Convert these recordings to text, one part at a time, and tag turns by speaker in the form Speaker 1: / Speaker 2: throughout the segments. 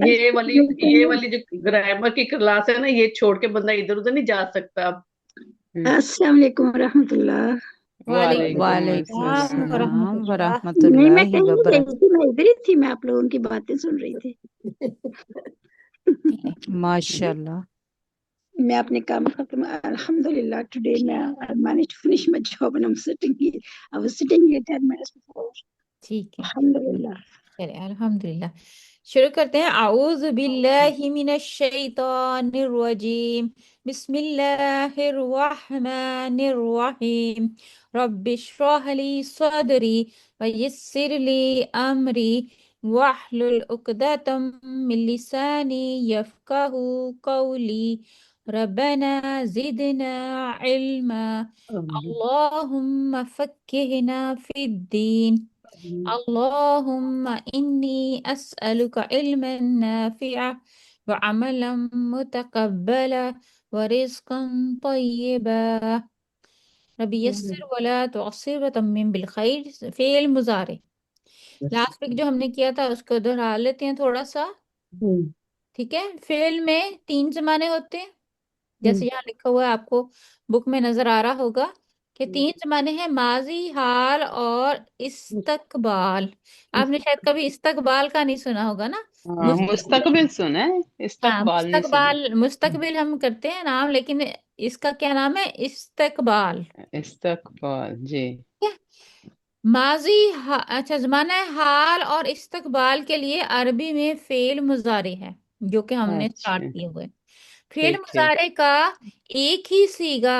Speaker 1: ये वाली जो ग्रामर की क्लास है ना, ये छोड़ के बंदा इधर उधर नहीं जा सकता।
Speaker 2: अस्सलाम वालेकुम रहमतुल्लाह।
Speaker 3: वालेकुम
Speaker 4: वालेकुम
Speaker 3: अस्सलाम
Speaker 4: अस्सलाम
Speaker 3: वरहमतुल्लाह।
Speaker 2: नहीं, मैं
Speaker 4: वरहमतुल्लाहि
Speaker 2: कहीं नहीं गई
Speaker 4: वबरकातुहू।
Speaker 2: थी, मैं इधर ही थी, मैं आप लोगों की बातें सुन रही थी।
Speaker 4: माशाल्लाह।
Speaker 2: मैं अपने काम खत्म, अल्हम्दुलिल्लाह, टुडे मैं I managed to finish my job and I'm sitting here. I was sitting here 10 minutes before.
Speaker 3: ठीक है,
Speaker 2: अल्हम्दुलिल्लाह।
Speaker 3: चलिए अल्हम्दुलिल्लाह। शुरू करते हैं। आऊज़ु बिल्लाहि मिनश शैतानिर रजीम। बिस्मिल्लाहिर रहमानिर रहीम। रब्बिश्रह ली सदरी व यस्सिर ली अमरी वाहलुल उक़दतम मिन लिसानी यफ़क़हू क़ौली। रब्बना ज़िदना इल्मा। अल्लाहुम्मा फ़क्किहना फ़िद्दीन। अल्लाहुम्मा इन्नी अस्अलुका इल्मन नाफिअ व अमलन मुतक़ब्बला व रिज़्क़न तय्यबा। रब्बी यस्सिर वला तुअस्सिर व तम्मिम बिल खैर। फ़िल मुज़ारे लास्ट वीक जो हमने किया था उसको दोहरा लेते हैं थोड़ा सा। ठीक है। फ़िल में 3 ज़माने होते हैं, जैसे यहाँ लिखा हुआ है, आपको बुक में नजर आ रहा होगा कि 3 ज़माने हैं, माजी, हाल और इस्तकबाल। आपने शायद कभी इस्तकबाल का नहीं सुना होगा ना।
Speaker 4: हाँ,
Speaker 3: मुस्तकबिल।
Speaker 4: मुस्तकबिल सुना है,
Speaker 3: हाँ,
Speaker 4: इस्तकबाल नहीं सुना।
Speaker 3: मुस्तकबाल, मुस्तकबिल हम करते हैं नाम, लेकिन इसका क्या नाम है? इस्तकबाल।
Speaker 4: इस्तकबाल जी।
Speaker 3: ठीक है? माजी अच्छा, जमाना है हाल और इस्तकबाल के लिए अरबी में फेल मुजारे है, जो कि हमने स्टार्ट
Speaker 4: अच्छा,
Speaker 3: किए हुए। फेल
Speaker 4: ठीक ठीक।
Speaker 3: मुजारे का एक ही सीगा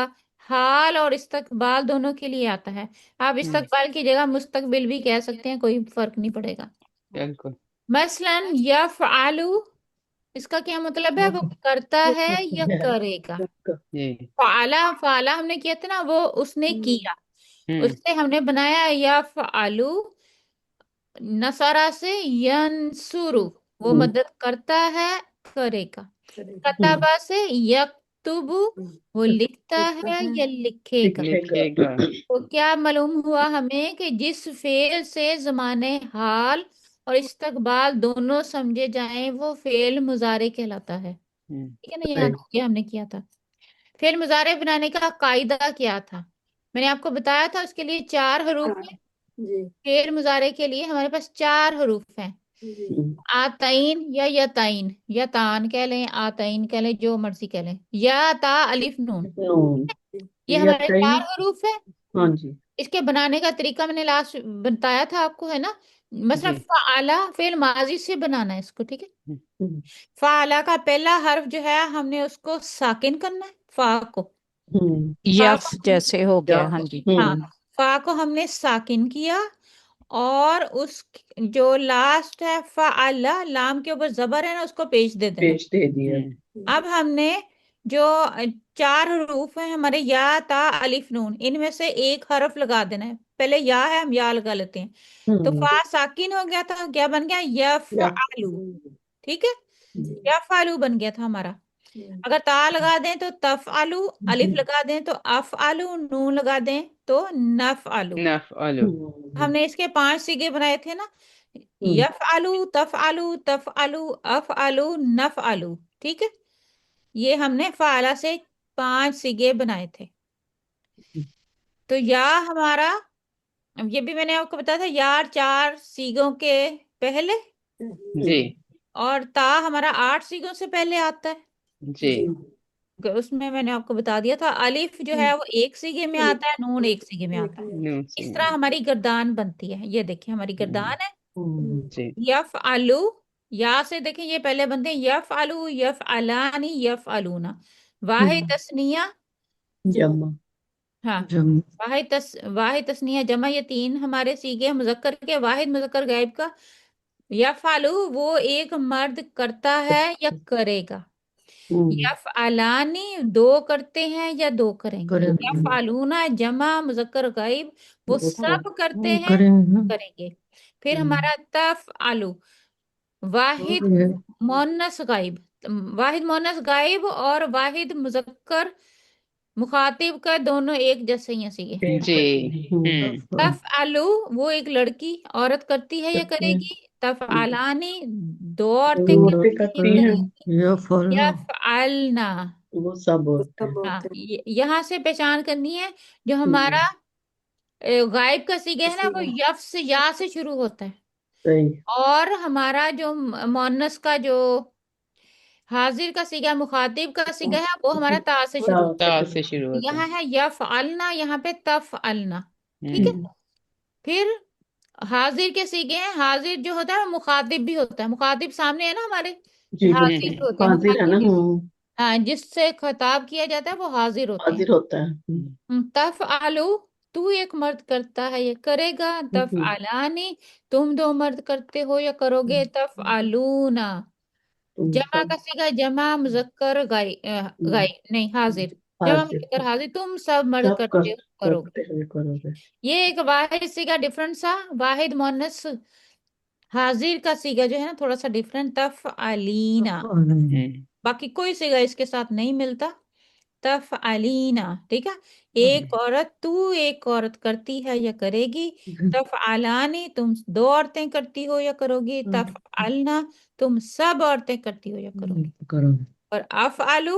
Speaker 3: हाल और इस्तकबाल दोनों के लिए आता है। आप इस्तकबाल की जगह मुस्तकबिल भी कह सकते हैं, कोई फर्क नहीं पड़ेगा।
Speaker 4: बिल्कुल।
Speaker 3: मसलन यफ़अलु, इसका क्या मतलब है? वो करता है या करेगा।
Speaker 4: जी।
Speaker 3: फाला, फाला हमने किया था ना, वो उसने किया,
Speaker 4: हम्म
Speaker 3: उससे हमने बनाया यफ़अलु। नसरा से यनसुरु, वो मदद करता है, करेगा। कताबा से यक्तुबु, वो लिखता है या लिखेगा।
Speaker 4: लिखेगा।
Speaker 3: तो क्या मालूम हुआ हमें कि जिस फेल से जमाने हाल और इस्तकबाल दोनों समझे जाएं वो फेल मुजारे कहलाता है।
Speaker 4: हम्म
Speaker 3: ठीक है ना, याद हो गया हमने किया था। फेल मुजारे बनाने का कायदा क्या था? मैंने आपको बताया था, उसके लिए 4 हरूफ हैं। फेल मुजारे के लिए हमारे पास 4 हरूफ हैं। आतईन या यताइन, यतान कह लें, आतईन कह लें, जो मर्जी कह लें, या ता अलिफ नून, ये हमारे 4 हरूफ है। इसके बनाने का तरीका मैंने लास्ट बताया था आपको, है ना। मसलन
Speaker 4: जी।
Speaker 3: फाला फेल माजी से बनाना है इसको। ठीक है।
Speaker 4: हम्म
Speaker 3: फाला का पहला हर्फ जो है, हमने उसको साकिन करना है, फा को। फा
Speaker 4: यफ
Speaker 3: को
Speaker 4: जैसे हो गया, हाँ जी।
Speaker 3: हाँ, फा को हमने साकिन किया, और उस जो लास्ट है फ़अला, लाम के ऊपर जबर है ना, उसको पेश दे देना। अब हमने जो 4 हरूफ हैं हमारे, या ता अलिफ नून, इनमें से एक हरफ लगा देना है। पहले या है, हम या लगा लेते हैं। तो फा साकिन हो गया था, क्या बन गया? यफ़अलु। ठीक है, यफ़अलु बन गया था हमारा। अगर ता लगा दें तो तफ़अलु, अलिफ लगा दें तो अफ़अलु, नून लगा दें तो नफ़अलु।
Speaker 4: नफ़अलु।
Speaker 3: हमने इसके 5 सीगे बनाए थे ना, यफ़अलु, तफ़अलु, तफ़अलु, अफ़अलु, नफ़अलु। ठीक है, ये हमने फ़ाला से 5 सीगे बनाए थे। तो या हमारा, अब ये भी मैंने आपको बताया था, या 4 सीगों के पहले,
Speaker 4: जी
Speaker 3: और ता हमारा 8 सीगों से पहले आता है।
Speaker 4: जी।
Speaker 3: उसमें मैंने आपको बता दिया था, अलिफ जो है वो 1 सीगे में आता है, नून 1 सीगे में आता है।
Speaker 4: नून
Speaker 3: इस
Speaker 4: सिंह।
Speaker 3: तरह हमारी गर्दान बनती है। ये देखिए हमारी गर्दान है।
Speaker 4: जी।
Speaker 3: यफ आलू, या से देखें ये पहले बनते हैं, यफ आलू, यफ अलानी, यफ आलूना। वाहिद तस्निया, हाँ, वाहिद तस्निया जमा, ये 3 हमारे सीगे हैं मुजक्कर के। वाहिद मुजक्कर गायब का, यफ आलू, वो एक मर्द करता है या करेगा। यफ अलानी, 2 करते हैं या 2 करेंगे। यफ आलूना जमा मुजक्कर गायब, वो सब करते हैं, करेंगे। फिर हमारा तफ आलू, वाहिद मोनस गायब, वाहिद मोनस गायब और वाहिद मुजक्कर मुखातिब का, दोनों एक जैसे ही हैं सीगे।
Speaker 4: जी।
Speaker 3: तफ आलू, वो एक लड़की औरत करती है या करेगी। तफअलानी, दो औरतें
Speaker 1: दो
Speaker 3: क्या
Speaker 1: औरतें करती हैं,
Speaker 3: यफअलना।
Speaker 1: वो सब होते हैं।
Speaker 3: हाँ, यहाँ से पहचान करनी है, जो हमारा गायब का सीगा है ना, वो यफ से, या से शुरू होता है।
Speaker 1: सही।
Speaker 3: और हमारा जो मुअन्नस का, जो हाजिर का सीगा, मुखातिब का सीगा है, वो हमारा ता से शुरू होता
Speaker 4: ता
Speaker 1: ता
Speaker 4: से शुरू
Speaker 3: है।
Speaker 4: होता
Speaker 3: यहाँ
Speaker 4: है।
Speaker 3: है यफअलना, यहाँ पे तफअलना। ठीक है।
Speaker 4: हम्म,
Speaker 3: फिर हाजिर के सीगे हैं, हाजिर जो होता है वो मुखातिब भी होता है। मुखातिब सामने है ना हमारे,
Speaker 1: जी
Speaker 3: हाजिर
Speaker 1: बिल्कुल,
Speaker 3: भी होते हैं
Speaker 1: हाजिर है ना।
Speaker 3: मुखातिब। हाँ, जिससे खिताब किया जाता है वो हाजिर होते हैं।
Speaker 1: हाजिर होता है।
Speaker 3: तफ आलू, तू एक मर्द करता है या करेगा। तफ आलानी, तुम दो मर्द करते हो या करोगे। तफ आलूना,
Speaker 1: तुम
Speaker 3: जमा
Speaker 1: सब।
Speaker 3: का सीगा जमा मुजक्कर गाय नहीं, हाजिर। जमा
Speaker 1: हाजिर,
Speaker 3: मुजक्कर हाजिर, तुम सब मर्द
Speaker 1: सब
Speaker 3: करते हो करोगे।
Speaker 1: करते हुए करोगे।
Speaker 3: ये एक वाहिद सीगा डिफरेंट सा, वाहिद मुअन्नस हाजिर का सीगा जो है ना, थोड़ा सा डिफरेंट। तफ अलीना, बाकी कोई सीगा इसके साथ नहीं मिलता। तफ अलीना, ठीक है। एक औरत, तू एक औरत करती है या करेगी। तफ आलानी, तुम दो औरतें करती हो या करोगी। तफ अलना, तुम सब औरतें करती हो या करोगी।
Speaker 1: करो।
Speaker 3: और अफ आलू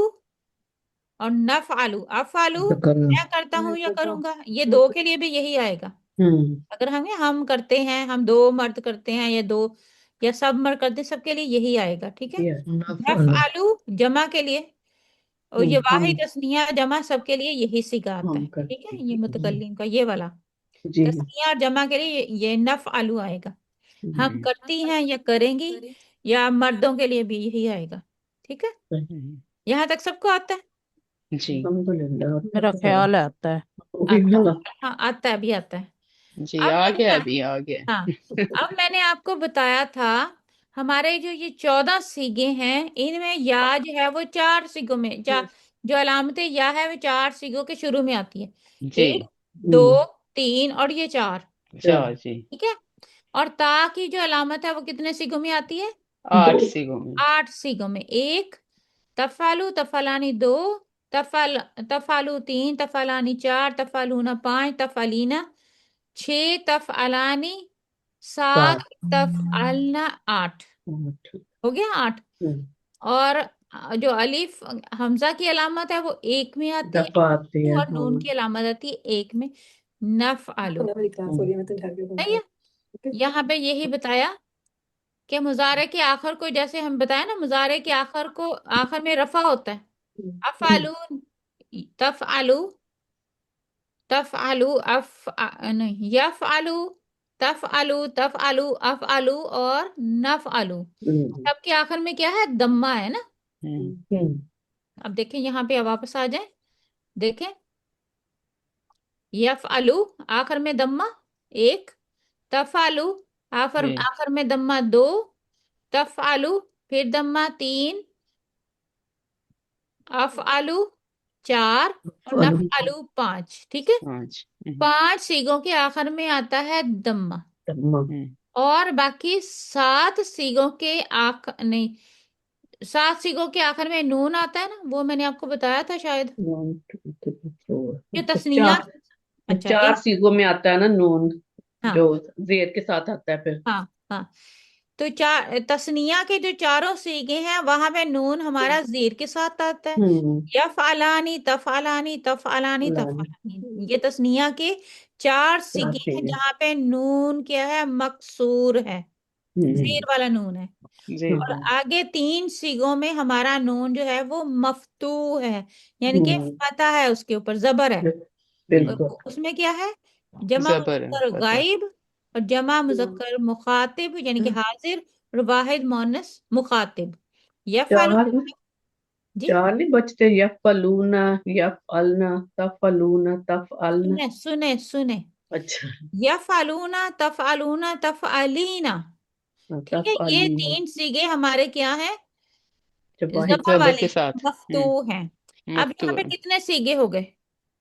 Speaker 3: और नफ आलू, अफ आलू
Speaker 1: तो करो।
Speaker 3: मैं करता हूँ या करूंगा, ये दो के लिए भी यही आएगा।
Speaker 1: हम्म।
Speaker 3: अगर हम करते हैं, हम दो मर्द करते हैं या दो, या सब मर्द करते हैं, सबके लिए यही आएगा। ठीक है।
Speaker 1: ये
Speaker 3: नफ आलू जमा के लिए, और ये
Speaker 1: हम
Speaker 3: वाहिद तस्निया जमा सबके लिए यही सीगा आता
Speaker 1: हम
Speaker 3: है। ठीक है,
Speaker 1: करते
Speaker 3: ये
Speaker 1: हैं।
Speaker 3: मुतकल्लिम का ये वाला
Speaker 1: जी।
Speaker 3: तस्निया और जमा के लिए ये नफ आलू आएगा। हम
Speaker 4: हम्म,
Speaker 3: करती हैं या करेंगी, या मर्दों के लिए भी यही आएगा। ठीक है, यहाँ तक सबको आता है।
Speaker 4: जी
Speaker 1: अल्हम्दुलिल्लाह।
Speaker 5: मेरा ख्याल है आता है।
Speaker 1: वही वाला।
Speaker 3: हाँ, आता है, अभी आता है।
Speaker 4: जी,
Speaker 3: अब
Speaker 4: आ
Speaker 3: मैंने
Speaker 4: गया, अभी आ गया।
Speaker 3: हाँ, अब मैंने आपको बताया था, हमारे जो ये 14 सीगे हैं, इनमें या जो है वो चार सीगों में, जो अलामतें या है वो चार सीगों के शुरू में आती है।
Speaker 4: जी,
Speaker 3: एक, दो, तीन और ये चार।
Speaker 4: अच्छा जी,
Speaker 3: ठीक है। और ता की जो अलामत है वो कितने सीगों में आती है?
Speaker 4: 8 सीगों में।
Speaker 3: 8 सीगों में। एक, तफालू तफलानी दो, तफल तफालू तीन, तफलानी चार, तफालूना पांच, तफालीना छह, तफअलानी सात,
Speaker 1: सात।
Speaker 3: तफअलना आठ। हो गया 8। और जो अलिफ हमजा की अलामत है वो एक में आती है,
Speaker 1: दफा आती है।
Speaker 3: और नून की अलामत आती है एक में। नफ आलू, सही है। यहाँ पे यही बताया कि मुजारे के आखिर को, जैसे हम बताया ना, मुजारे के आखिर को, आखिर में रफा होता है। अफालू, तफअलू, तफअलू, नहीं, यफअलू, तफअलू, तफअलू, अफअलू और नफअलू। सबके आखिर में क्या है? दम्मा है ना। अब देखें यहाँ पे, अब वापस आ जाए, देखें, यफअलू आखिर में दम्मा एक, तफअलू आखिर
Speaker 4: जी,
Speaker 3: आखिर में दम्मा दो, तफअलू फिर दम्मा तीन, अफअलू चार, और नफअलू पांच। ठीक है।
Speaker 4: 5।
Speaker 3: 5 सीगों के आखिर में आता है दम्मा।
Speaker 4: हम्म,
Speaker 3: और बाकी 7 सीगों के नहीं, 7 सीगों के आखिर में नून आता है ना, वो मैंने आपको बताया था शायद,
Speaker 1: 1 2 3 4।
Speaker 3: जो
Speaker 1: अच्छा,
Speaker 3: तस्निया। अच्छा,
Speaker 1: चार
Speaker 3: एक,
Speaker 1: सीगों में आता है ना नून,
Speaker 3: हाँ
Speaker 1: जो जेर के साथ आता है फिर।
Speaker 3: हाँ हाँ। तो चार तस्निया के जो चारों सीगे हैं, वहां पे नून हमारा जीर के साथ आता है। यफअलानी तफअलानी तफअलानी तफअलानी, ये तस्निया के 4 सीगे हैं,
Speaker 1: सीगे।
Speaker 3: जहाँ पे नून क्या है? मकसूर है, जीर वाला नून है।
Speaker 4: जी,
Speaker 3: और आगे 3 सीगों में हमारा नून जो है वो मफ्तू है, यानी कि फतह है, उसके ऊपर जबर है।
Speaker 1: बिल्कुल।
Speaker 3: उसमें क्या है? जमा
Speaker 4: जबर है,
Speaker 3: मुजक्कर
Speaker 4: पता।
Speaker 3: गायब, और जमा मुजक्कर मुखातिब यानी कि हाजिर, और वाहिद मुअन्नस मुखातिब। यफअलू,
Speaker 1: चार,
Speaker 3: जी,
Speaker 1: चार नहीं बचते। यफलूना, यफअलना, तफलूना, तफअलना।
Speaker 3: सुने सुने सुने,
Speaker 1: अच्छा।
Speaker 3: यफअलूना तफअलूना तफअलीना। ठीक है, ये
Speaker 1: तफअलीना
Speaker 3: 3 सीगे हमारे क्या हैं?
Speaker 1: जब वाहिद
Speaker 3: जमा
Speaker 4: जबर
Speaker 3: वाले,
Speaker 4: के साथ।
Speaker 3: मफ्तू हैं। अब
Speaker 4: मफ्तू
Speaker 3: यहाँ पे
Speaker 4: है।
Speaker 3: कितने सीगे हो गए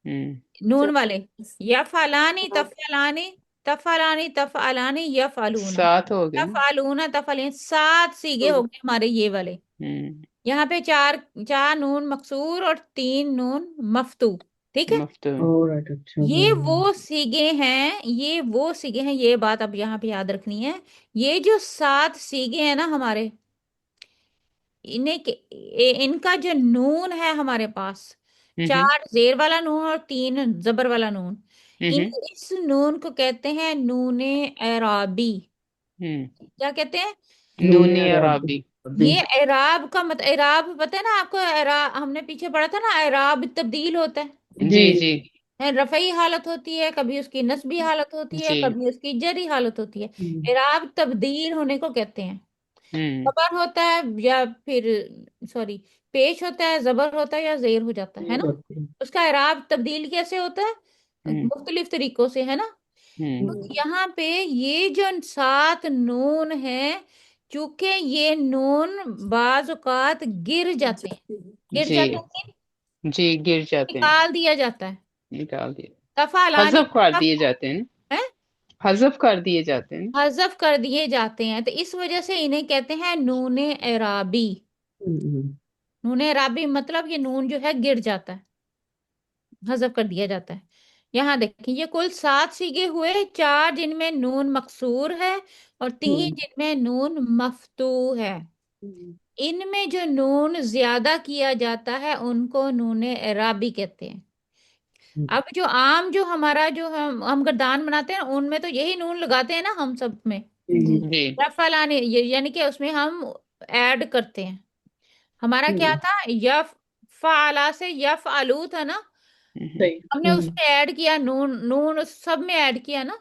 Speaker 4: हम्म,
Speaker 3: नून वाले? यफअलानी तफअलानी, तफअलानी तफअलानी, यफअलूना,
Speaker 4: 7 हो गए ना।
Speaker 3: तफअलूना तफअलीन, 7 सीगे हो गए हमारे ये वाले।
Speaker 4: हम्म,
Speaker 3: यहाँ पे चार चार नून मकसूर और 3 नून मफ्तू, ठीक है।
Speaker 4: मफ्तूह।
Speaker 1: ऑलराइट, अच्छा।
Speaker 3: ये वो सीगे हैं, ये वो सीगे हैं, ये बात अब यहाँ पे याद रखनी है। ये जो 7 सीगे हैं ना हमारे, इनका जो नून है हमारे पास,
Speaker 4: हम्म
Speaker 3: 4 जेर वाला नून और 3 जबर वाला नून,
Speaker 4: हम्म
Speaker 3: इस नून को कहते हैं नूने एराबी।
Speaker 4: हम्म
Speaker 3: क्या कहते हैं?
Speaker 4: नूनी
Speaker 1: नूने अरबी।
Speaker 4: अराबी।
Speaker 3: ये एराब का मत, एराब पता है ना आपको? एराब हमने पीछे पढ़ा था ना, एराब तब्दील होता है।
Speaker 1: जी।
Speaker 4: जी जी
Speaker 3: रफई हालत होती है, कभी उसकी नस्बी हालत होती है,
Speaker 4: जी।
Speaker 3: कभी उसकी जरी हालत होती है।
Speaker 1: हम्म।
Speaker 3: एराब तब्दील होने को कहते हैं।
Speaker 4: हम्म
Speaker 3: खबर होता है या फिर, सॉरी, पेश होता है, जबर होता है या जेर हो जाता है
Speaker 1: ये
Speaker 3: ना?
Speaker 1: होती है।
Speaker 3: उसका एराब तब्दील कैसे होता है?
Speaker 4: हम्म
Speaker 3: मुख्तलिफ तरीकों से, है ना? तो
Speaker 4: हम्म
Speaker 3: यहाँ पे ये जो 7 नून है, चूंकि ये नून बाज औकात गिर जाते हैं, गिर
Speaker 4: जी
Speaker 3: जाते हैं,
Speaker 4: जी, गिर जाते हैं।
Speaker 3: निकाल दिया जाता है।
Speaker 4: निकाल दिए।
Speaker 3: तफालानी,
Speaker 4: हज़फ कर दिए जाते हैं ना।
Speaker 3: है,
Speaker 4: हज़फ कर दिए जाते हैं ना।
Speaker 3: हजफ कर दिए जाते हैं, तो इस वजह से इन्हें कहते हैं नूने एराबी।
Speaker 1: हम्म।
Speaker 3: नूने एराबी मतलब ये नून जो है गिर जाता है, हजफ कर दिया जाता है। यहाँ देखिए, ये कुल 7 सीगे हुए, 4 जिनमें नून मकसूर है और 3
Speaker 1: हम्म।
Speaker 3: जिनमें नून मफ्तू है।
Speaker 1: हम्म।
Speaker 3: इनमें जो नून ज्यादा किया जाता है उनको नूने एराबी कहते हैं। अब जो आम, जो हमारा, जो हम गर्दान बनाते हैं उनमें तो यही नून लगाते हैं ना हम सब में।
Speaker 1: जी।
Speaker 4: जी।
Speaker 3: रफलानी, यानी कि उसमें हम ऐड करते हैं। हमारा क्या
Speaker 1: हम्म।
Speaker 3: था? यफ फाला से यफ आलू था ना,
Speaker 4: हम्म
Speaker 1: सही।
Speaker 3: हमने उसमें ऐड किया नून, नून उस सब में ऐड किया ना।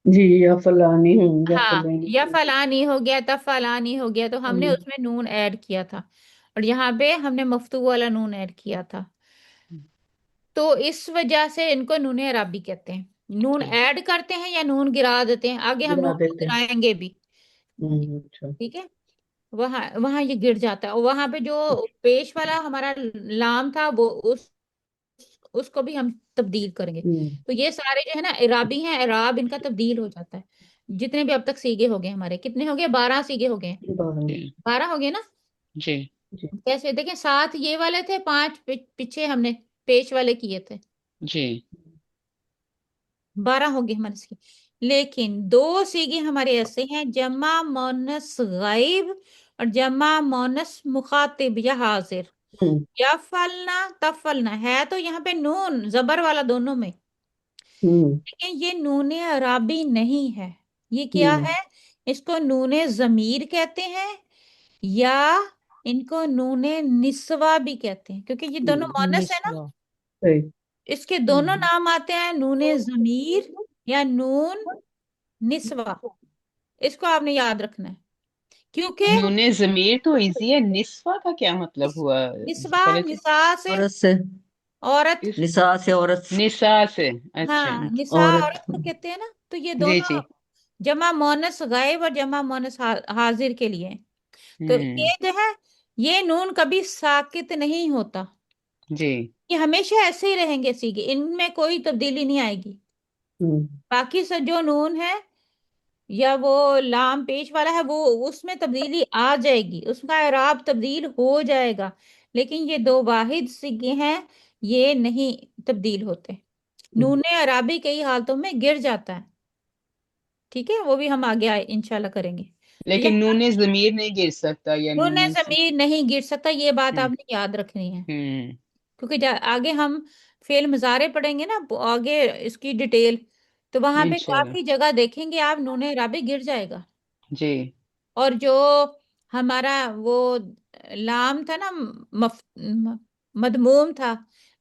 Speaker 1: जी, या फलानी हूँ या
Speaker 3: हाँ,
Speaker 1: फलानी
Speaker 3: या
Speaker 1: हूँ।
Speaker 3: फलानी हो गया, तब फलानी हो गया, तो हमने
Speaker 1: हम्म।
Speaker 3: उसमें नून ऐड किया था। और यहाँ पे हमने मफ्तू वाला नून ऐड किया था। तो इस वजह से इनको नून अराबी कहते हैं। नून
Speaker 4: ठीक।
Speaker 3: ऐड करते हैं या नून गिरा देते हैं, आगे हम
Speaker 1: गिरा
Speaker 3: नून को
Speaker 1: देते हैं।
Speaker 3: गिराएंगे भी।
Speaker 1: अच्छा।
Speaker 3: ठीक है। वहां वहां ये गिर जाता है, और वहां पे जो पेश वाला हमारा लाम था वो उसको भी हम तब्दील करेंगे।
Speaker 1: हम्म।
Speaker 3: तो ये सारे जो है ना इराबी हैं, इराब इनका तब्दील हो जाता है। जितने भी अब तक सीगे हो गए हमारे, कितने हो गए? 12 सीगे हो गए।
Speaker 1: बारह।
Speaker 4: जी
Speaker 3: 12 हो गए ना?
Speaker 4: जी
Speaker 1: जी।
Speaker 3: कैसे देखें, 7 ये वाले थे, 5 पीछे हमने पेश वाले किए थे।
Speaker 4: जी
Speaker 3: 12 हो गए हमारे सीगे। लेकिन 2 सीगे हमारे ऐसे हैं, जमा मोनस गाइब और जमा मोनस मुखातिब या हाजिर।
Speaker 1: हम्म।
Speaker 3: या फलना तफलना है, तो यहाँ पे नून जबर वाला दोनों में,
Speaker 1: हम्म।
Speaker 3: लेकिन ये नूने अराबी नहीं है। ये क्या
Speaker 1: हम्म।
Speaker 3: है? इसको नूने जमीर कहते हैं, या इनको नूने निस्वा भी कहते हैं, क्योंकि ये दोनों मोनस है ना।
Speaker 4: निस्वा।
Speaker 1: सही।
Speaker 3: इसके दोनों नाम आते हैं, नूने जमीर या नून निस्वा। इसको आपने याद रखना है, क्योंकि
Speaker 4: नूने जमीर तो इजी है, निस्वा का क्या मतलब हुआ?
Speaker 3: निस्वा
Speaker 4: पहले से
Speaker 3: निसा से
Speaker 5: औरत से,
Speaker 3: औरत,
Speaker 4: इस
Speaker 5: निसा से औरत,
Speaker 4: निसा से। अच्छा।
Speaker 3: हाँ, निसा
Speaker 5: औरत।
Speaker 3: औरत को कहते हैं ना। तो ये
Speaker 4: जी
Speaker 3: दोनों
Speaker 4: जी।
Speaker 3: जमा मोनस गायब और जमा मोनस हाजिर के लिए हैं। तो
Speaker 4: हम्म
Speaker 3: ये जो है, ये नून कभी साकित नहीं होता,
Speaker 4: जी
Speaker 3: ये हमेशा ऐसे ही रहेंगे सीगे, इनमें कोई तब्दीली नहीं आएगी।
Speaker 1: हम्म।
Speaker 3: बाकी सब जो नून है या वो लाम पेश वाला है, वो उसमें तब्दीली आ जाएगी, उसका इराब तब्दील हो जाएगा। लेकिन ये 2 वाहिद सीगे हैं, ये नहीं तब्दील होते। नूने अराबी कई हालतों में गिर जाता है। ठीक है, वो भी हम आगे इंशाल्लाह करेंगे। तो
Speaker 4: लेकिन
Speaker 3: यहाँ
Speaker 4: नूने जमीर नहीं गिर सकता, या
Speaker 3: नूने
Speaker 4: नून से।
Speaker 3: जमीर नहीं गिर सकता, ये बात
Speaker 4: हम्म
Speaker 3: आपने याद रखनी है।
Speaker 4: हम्म
Speaker 3: क्योंकि आगे हम फेल मुजारे पढ़ेंगे ना, आगे इसकी डिटेल, तो वहां पे
Speaker 4: इंशाल्लाह।
Speaker 3: काफी जगह देखेंगे आप, नूने राबे गिर जाएगा।
Speaker 4: जी
Speaker 3: और जो हमारा वो लाम था ना, मदमूम था,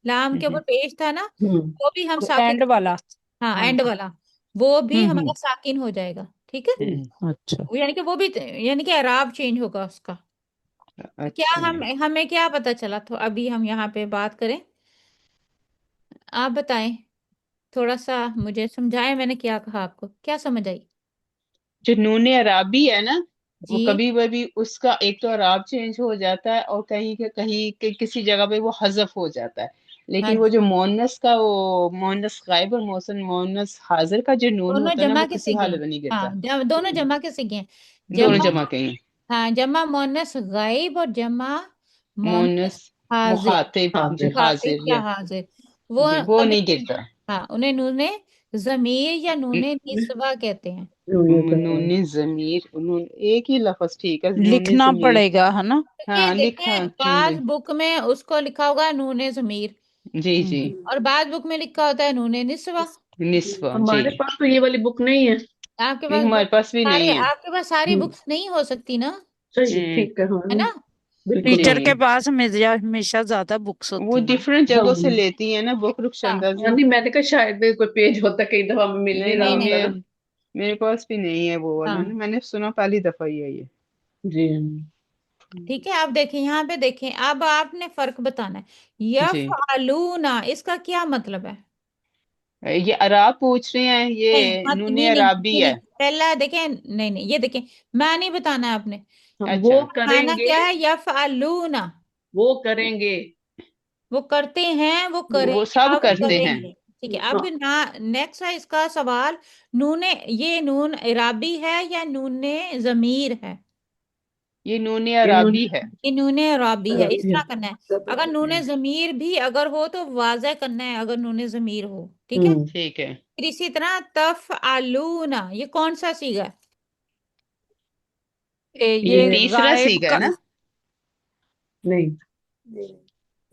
Speaker 3: लाम के ऊपर
Speaker 4: हम्म
Speaker 3: पेश था ना,
Speaker 1: हम्म।
Speaker 3: वो भी हम
Speaker 5: वो
Speaker 3: साकिन,
Speaker 5: एंड वाला।
Speaker 3: हाँ
Speaker 5: हाँ।
Speaker 3: एंड वाला, वो भी
Speaker 4: हम्म
Speaker 3: हमारा साकिन हो जाएगा। ठीक है।
Speaker 5: अच्छा।
Speaker 3: यानी कि वो भी, यानी कि एराब चेंज होगा उसका। तो क्या
Speaker 4: अच्छा।
Speaker 3: हमें क्या पता चला? तो अभी हम यहाँ पे बात करें, आप बताएं, थोड़ा सा मुझे समझाएं, मैंने क्या कहा, आपको क्या समझ आई?
Speaker 4: जो नूने अराबी है ना, वो
Speaker 3: जी,
Speaker 4: कभी कभी उसका एक तो अराब चेंज हो जाता है, और कहीं के कहीं किसी जगह पे वो हजफ हो जाता है।
Speaker 3: हाँ
Speaker 4: लेकिन वो
Speaker 3: जी,
Speaker 4: जो मोनस का, वो मोनस गायब और मोसन मोनस हाजिर का जो नून
Speaker 3: दोनों
Speaker 4: होता है ना,
Speaker 3: जमा
Speaker 4: वो
Speaker 3: के
Speaker 4: किसी
Speaker 3: सीखे हैं।
Speaker 4: हालत में नहीं गिरता।
Speaker 3: हाँ, दोनों जमा के सीखे हैं।
Speaker 4: दोनों
Speaker 3: जमा,
Speaker 4: जमा के हैं।
Speaker 3: हाँ, जमा मोनस गायब और जमा मोनस
Speaker 4: मोनस
Speaker 3: हाजिर,
Speaker 4: मुखातिब, जो
Speaker 1: हाजिर।
Speaker 3: खातिब
Speaker 4: हाजिर
Speaker 3: या
Speaker 4: या।
Speaker 3: हाजिर। वो
Speaker 1: जी
Speaker 4: वो
Speaker 3: कभी
Speaker 4: नहीं गिरता।
Speaker 3: हाँ, उन्हें नूने जमीर या नूने निस्वा कहते हैं।
Speaker 4: नूने जमीर, एक ही लफ्ज ठीक है, नूने
Speaker 5: लिखना
Speaker 4: जमीर।
Speaker 5: पड़ेगा है ना।
Speaker 3: ये
Speaker 4: हाँ लिखा
Speaker 3: देखें,
Speaker 4: चुन
Speaker 3: बाज
Speaker 4: ले।
Speaker 3: बुक में उसको लिखा होगा नूने जमीर,
Speaker 4: जी जी।
Speaker 3: और बाज बुक में लिखा होता है नूने निस्वा।
Speaker 4: निस्वा जी।
Speaker 1: हमारे पास तो ये वाली बुक नहीं है।
Speaker 3: आपके
Speaker 4: नहीं
Speaker 3: पास
Speaker 4: हमारे
Speaker 3: बुक
Speaker 4: पास भी
Speaker 3: सारे,
Speaker 4: नहीं है।
Speaker 3: आपके पास सारी
Speaker 1: हम्म,
Speaker 3: बुक्स नहीं हो सकती ना,
Speaker 1: सही,
Speaker 4: हम्म
Speaker 1: ठीक है, हाँ,
Speaker 3: है ना।
Speaker 1: बिल्कुल
Speaker 5: टीचर
Speaker 1: हाँ।
Speaker 5: के
Speaker 4: जी।
Speaker 5: पास हमेशा हमेशा ज्यादा बुक्स
Speaker 4: वो
Speaker 5: होती हैं।
Speaker 4: डिफरेंट जगहों से
Speaker 1: हाँ
Speaker 4: लेती है ना बुक,
Speaker 3: हाँ,
Speaker 4: रुखसंदा
Speaker 1: हाँ,
Speaker 4: जी।
Speaker 1: नहीं मैंने कहा शायद कोई पेज होता, कई दफा मिल नहीं
Speaker 4: नहीं
Speaker 1: रहा
Speaker 3: नहीं
Speaker 4: नहीं,
Speaker 3: नहीं,
Speaker 1: होता
Speaker 4: मैं
Speaker 1: ना।
Speaker 4: मेरे पास भी नहीं है वो वाला
Speaker 3: हाँ
Speaker 4: ना, मैंने सुना पहली दफा ही है ये।
Speaker 1: जी
Speaker 3: ठीक है। आप देखें, यहाँ पे देखें, अब आपने फर्क बताना है।
Speaker 4: जी।
Speaker 3: यफ़अलूना, इसका क्या मतलब है?
Speaker 4: ये अराब पूछ रहे हैं,
Speaker 3: नहीं
Speaker 4: ये
Speaker 3: मत,
Speaker 4: नूनी
Speaker 3: नहीं नहीं
Speaker 4: अराबी
Speaker 3: नहीं
Speaker 4: है।
Speaker 3: नहीं, पहला देखें, नहीं नहीं, ये देखें, मैं नहीं बताना है आपने।
Speaker 1: हाँ, वो
Speaker 4: अच्छा।
Speaker 3: माना
Speaker 1: करेंगे,
Speaker 3: क्या है? यफ़अलूना,
Speaker 1: वो करेंगे।
Speaker 3: वो करते हैं, वो
Speaker 4: वो
Speaker 3: करेंगे,
Speaker 4: सब
Speaker 3: अब
Speaker 4: करते हैं।
Speaker 3: करेंगे। ठीक है, अब
Speaker 1: हाँ,
Speaker 3: ना नेक्स्ट है इसका सवाल, नूने, ये नून इराबी है या नूने जमीर है?
Speaker 4: ये नूनी
Speaker 1: इन्होंने
Speaker 4: अराबी है।
Speaker 3: ये नूने इराबी है, इस
Speaker 1: अरबी है।
Speaker 3: तरह करना है। अगर नूने जमीर भी अगर हो तो वाज़ह करना है, अगर नूने जमीर हो। ठीक है,
Speaker 4: ठीक है।
Speaker 3: फिर इसी तरह तफ़अलूना, ये कौन सा सीगा है?
Speaker 4: ये
Speaker 5: ये
Speaker 1: ये
Speaker 4: तीसरा
Speaker 5: गायब
Speaker 4: सीगा है
Speaker 5: का।
Speaker 4: ना।
Speaker 1: नहीं,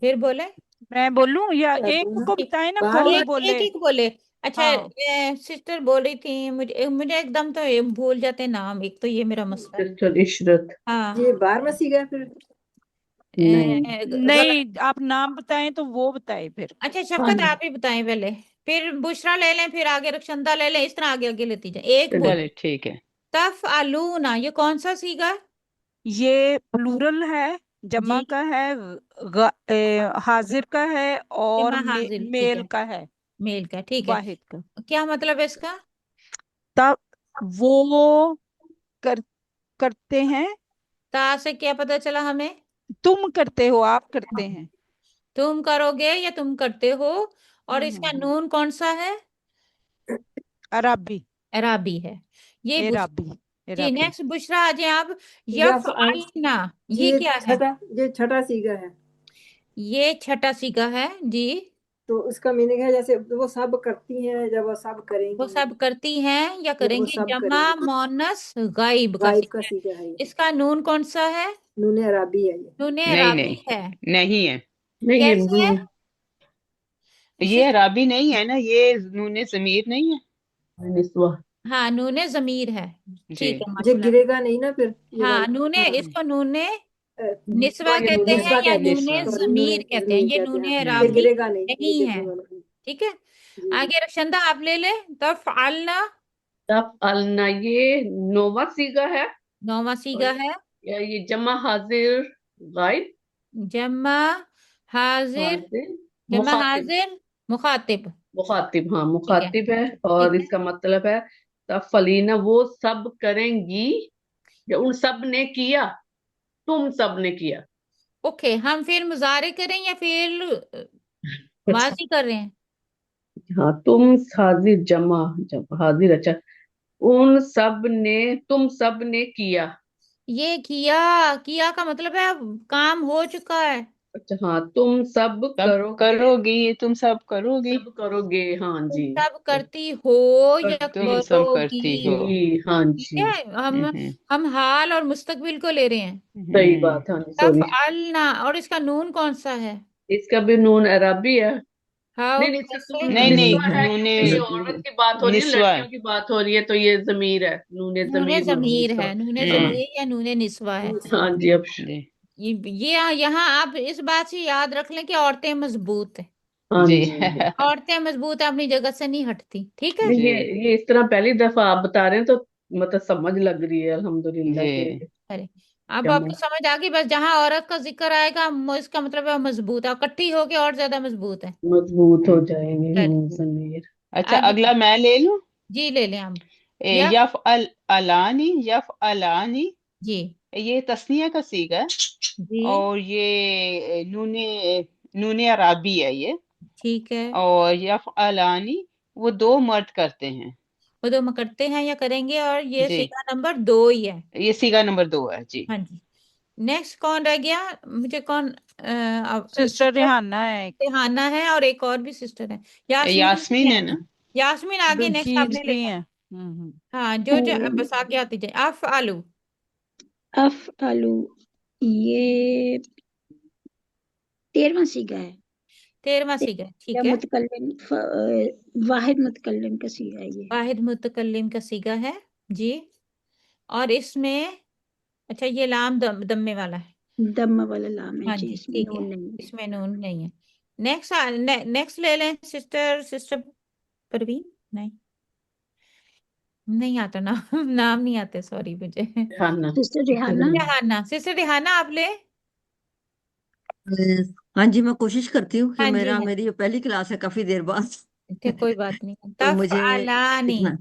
Speaker 3: फिर बोले,
Speaker 5: मैं बोलूं या एक को
Speaker 3: एक
Speaker 5: बताए ना, कौन
Speaker 3: एक
Speaker 5: बोले।
Speaker 3: एक बोले। अच्छा,
Speaker 5: हाँ
Speaker 3: सिस्टर बोल रही थी, मुझे मुझे एकदम तो ये भूल जाते हैं नाम, एक तो ये मेरा मसला है।
Speaker 1: सिस्टर इशरत।
Speaker 3: हाँ,
Speaker 6: ये 12वां सीगा है फिर।
Speaker 1: नहीं,
Speaker 5: नहीं, आप नाम बताएं तो वो बताए फिर।
Speaker 3: अच्छा
Speaker 1: हाँ,
Speaker 3: शफकत आप ही बताएं पहले, फिर बुशरा ले लें, फिर आगे रक्षंदा ले लें, इस तरह आगे आगे लेती जाए। एक
Speaker 1: चलिए,
Speaker 3: बोले,
Speaker 4: चले ठीक है।
Speaker 3: तफ़अलूना, ये कौन सा सीगा है?
Speaker 5: ये प्लूरल है,
Speaker 3: जी,
Speaker 5: जमा का है, हाजिर का है, और
Speaker 3: जमा हाजिर, ठीक
Speaker 5: मेल
Speaker 3: है,
Speaker 5: का है,
Speaker 3: मेल का, ठीक है।
Speaker 5: वाहिद का।
Speaker 3: क्या मतलब है इसका?
Speaker 5: तब वो कर करते हैं।
Speaker 3: ता से क्या पता चला हमें?
Speaker 5: तुम करते हो, आप करते हैं।
Speaker 3: तुम करोगे या तुम करते हो, और इसका
Speaker 5: हम्म।
Speaker 3: नून कौन सा है?
Speaker 5: अरबी।
Speaker 3: एराबी है। ये
Speaker 5: एराबी।
Speaker 3: जी,
Speaker 5: एराबी।
Speaker 3: नेक्स्ट बुशरा आ जाए आप।
Speaker 6: या फ-
Speaker 3: यफ़अलना, ये
Speaker 6: ये
Speaker 3: क्या है?
Speaker 6: छठा ये छठा सीगा है।
Speaker 3: ये छठा सीगा है जी।
Speaker 6: तो उसका मीनिंग है जैसे वो सब करती हैं, जब वो सब
Speaker 3: वो
Speaker 6: करेंगी,
Speaker 3: सब करती हैं या
Speaker 6: जब वो
Speaker 3: करेंगी,
Speaker 6: सब
Speaker 3: जमा
Speaker 6: करेंगी।
Speaker 3: मोनस गाइब का
Speaker 6: गायब का
Speaker 3: सीगा है।
Speaker 6: सीगा है ये।
Speaker 3: इसका नून कौन सा है?
Speaker 6: नूने अराबी है ये।
Speaker 3: नूने
Speaker 4: नहीं
Speaker 3: राबी
Speaker 4: नहीं,
Speaker 3: है।
Speaker 4: नहीं है।
Speaker 1: नहीं ये
Speaker 3: कैसे है?
Speaker 4: ये
Speaker 3: सिस्टर,
Speaker 4: अराबी नहीं है ना, ये नूने जमीर नहीं है।
Speaker 1: निस्वा।
Speaker 3: हाँ नूने जमीर है।
Speaker 4: जी।
Speaker 3: ठीक है
Speaker 6: ये
Speaker 3: माशाल्लाह।
Speaker 6: गिरेगा नहीं ना फिर ये
Speaker 3: हाँ,
Speaker 6: वाला।
Speaker 3: नूने,
Speaker 6: हाँ।
Speaker 3: इसको नूने
Speaker 1: निस्वा
Speaker 3: निस्वा
Speaker 1: या
Speaker 3: कहते
Speaker 1: नूने
Speaker 3: हैं
Speaker 6: निस्वा
Speaker 3: या
Speaker 6: कहते हैं,
Speaker 3: नूने
Speaker 4: निस्वा।
Speaker 6: सॉरी, नूने
Speaker 3: जमीर कहते हैं,
Speaker 6: जमीर
Speaker 3: ये
Speaker 6: कहते हैं,
Speaker 3: नूने
Speaker 6: हाँ। ये
Speaker 3: राबी
Speaker 6: गिरेगा नहीं, ये
Speaker 3: नहीं है।
Speaker 6: गिरने वाला नहीं।
Speaker 3: ठीक है,
Speaker 6: जी जी।
Speaker 3: आगे रक्षंदा आप ले ले। तफ़अलना,
Speaker 1: तफ़अलना, ये नोवा सीगा है।
Speaker 3: नौवां
Speaker 1: और
Speaker 3: सीगा है।
Speaker 1: या ये जमा हाजिर गायब,
Speaker 3: जमा हाजिर,
Speaker 1: हाजिर
Speaker 3: जमा
Speaker 1: मुखातिब।
Speaker 3: हाजिर मुखातिब।
Speaker 1: मुखातिब, हाँ
Speaker 3: ठीक है,
Speaker 1: मुखातिब है।
Speaker 3: ठीक
Speaker 1: और
Speaker 3: है।
Speaker 1: इसका मतलब है तफ़लीना, वो सब करेंगी या उन सब ने किया, तुम सब ने किया।
Speaker 3: ओके, हम फिर मुजारे करें या फिर माजी कर रहे हैं?
Speaker 1: हाँ, तुम हाजिर जमा, जब हाजिर, अच्छा, उन सब ने, तुम सब ने किया।
Speaker 3: ये किया, किया का मतलब है काम हो चुका है।
Speaker 1: अच्छा, हाँ, तुम सब
Speaker 4: सब
Speaker 1: करोगे,
Speaker 4: करोगी, तुम सब करोगी।
Speaker 1: सब करोगे, हाँ
Speaker 3: तुम
Speaker 1: जी।
Speaker 3: सब करती हो या
Speaker 4: तुम सब
Speaker 3: करोगी।
Speaker 4: करती हो।
Speaker 1: जी, हाँ
Speaker 3: ठीक
Speaker 1: जी,
Speaker 3: है,
Speaker 4: हम्म
Speaker 3: हम हाल और मुस्तकबिल को ले रहे हैं।
Speaker 1: सही
Speaker 4: हम्म।
Speaker 1: बात, हाँ जी, सॉरी।
Speaker 3: तफ़अलना, और इसका नून कौन सा है?
Speaker 1: इसका भी नून अरबी है।
Speaker 3: हाउ,
Speaker 1: नहीं नहीं, इसका
Speaker 3: कैसे?
Speaker 1: नून
Speaker 4: नहीं
Speaker 1: निस्वा
Speaker 4: नहीं,
Speaker 1: है,
Speaker 4: नूने
Speaker 1: क्योंकि ये औरत की बात हो रही है,
Speaker 4: निस्वा है।
Speaker 1: लड़कियों की बात हो रही है, तो ये जमीर है, नूने
Speaker 3: नूने
Speaker 1: जमीर मबनी
Speaker 3: जमीर
Speaker 1: निस्वा।
Speaker 3: है, नूने
Speaker 1: हाँ,
Speaker 4: हम्म।
Speaker 3: जमीर या नूने निस्वा है।
Speaker 1: हाँ जी, अब
Speaker 4: जी
Speaker 3: ये यहाँ आप इस बात से याद रख लें कि औरतें मजबूत है।
Speaker 1: हाँ
Speaker 4: जी।
Speaker 1: जी, हाँ जी।
Speaker 3: औरतें मजबूत है, अपनी जगह से नहीं हटती। ठीक है,
Speaker 1: नहीं,
Speaker 4: जी
Speaker 1: ये इस तरह पहली दफा आप बता रहे हैं, तो मतलब समझ लग रही है अल्हम्दुलिल्लाह के।
Speaker 4: जी।
Speaker 3: अरे अब
Speaker 1: जमा,
Speaker 3: आपको समझ आ गई। बस जहां औरत का जिक्र आएगा इसका मतलब है वो मजबूत है, और इकट्ठी होके और ज्यादा मजबूत है।
Speaker 1: मजबूत हो
Speaker 4: हम्म।
Speaker 1: जाएंगे,
Speaker 3: चलिए
Speaker 1: जमीर।
Speaker 4: अच्छा,
Speaker 3: आगे,
Speaker 4: अगला मैं ले लूं।
Speaker 3: जी ले लें हम। या
Speaker 4: यफ अल अलानी, यफ अलानी,
Speaker 3: जी,
Speaker 4: ये तस्निया का सीगा है।
Speaker 3: जी
Speaker 4: और ये नूने नूने अराबी है ये।
Speaker 3: ठीक है।
Speaker 4: और यफ अलानी, वो दो मर्द करते हैं।
Speaker 3: वो दो करते हैं या करेंगे, और ये
Speaker 4: जी,
Speaker 3: सीधा नंबर 2 ही है।
Speaker 4: ये सीगा नंबर 2 है जी।
Speaker 3: हाँ जी। नेक्स्ट कौन रह गया? मुझे कौन,
Speaker 5: सिस्टर रिहाना है एक।
Speaker 3: रेहाना है और एक और भी सिस्टर है, यास्मीन भी
Speaker 4: यास्मीन
Speaker 3: है
Speaker 4: है
Speaker 3: ना।
Speaker 4: ना।
Speaker 3: यास्मीन आगे नेक्स्ट आपने
Speaker 5: बिल्किस भी
Speaker 3: लिखा।
Speaker 5: है।
Speaker 3: हाँ, जो जो
Speaker 2: हम्म,
Speaker 3: बस आगे आती जाए। अफ आलू,
Speaker 2: अफ आलू, ये 13वां सीगा है।
Speaker 3: 13वां सीगा,
Speaker 2: या
Speaker 3: ठीक है।
Speaker 2: मुतकल्लिम वाहिद मुतकल्लिम का सीगा है ये।
Speaker 3: वाहिद मुतकल्लिम का सीगा है जी। और इसमें अच्छा, ये लाम दम्मे वाला है।
Speaker 2: दम वाला लाम है
Speaker 3: हाँ
Speaker 2: जी,
Speaker 3: जी,
Speaker 2: इसमें
Speaker 3: ठीक है,
Speaker 2: नून नहीं है।
Speaker 3: इसमें नून नहीं है। नेक्स्ट नेक्स्ट ले लें सिस्टर परवीन। नहीं, नहीं आता नाम नाम नहीं आते, सॉरी मुझे।
Speaker 1: खाना।
Speaker 2: सिस्टर रिहाना।
Speaker 3: रेहाना, सिस्टर रेहाना आप ले।
Speaker 7: हाँ जी, मैं कोशिश करती हूँ कि
Speaker 3: हाँ जी, हाँ
Speaker 7: मेरी ये पहली क्लास है काफी देर बाद।
Speaker 3: ठीक, कोई बात नहीं।
Speaker 7: तो
Speaker 3: तफ
Speaker 7: मुझे
Speaker 3: अलानी,
Speaker 7: इतना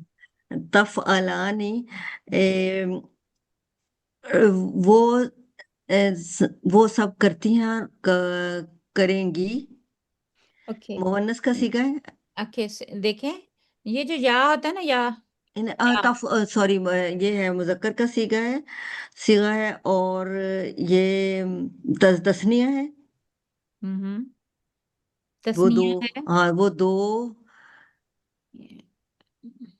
Speaker 7: तफ अलानी वो वो सब करती हैं, करेंगी।
Speaker 3: ओके।
Speaker 7: मुअन्नस का सीगा है।
Speaker 3: ओके, देखें, ये जो या होता है ना, या या
Speaker 7: तफ सॉरी, ये है मुजक्कर का सीगा है और ये तस्निया है।
Speaker 3: हम्म,
Speaker 7: वो दो,
Speaker 3: तस्नीया है।
Speaker 7: हाँ वो दो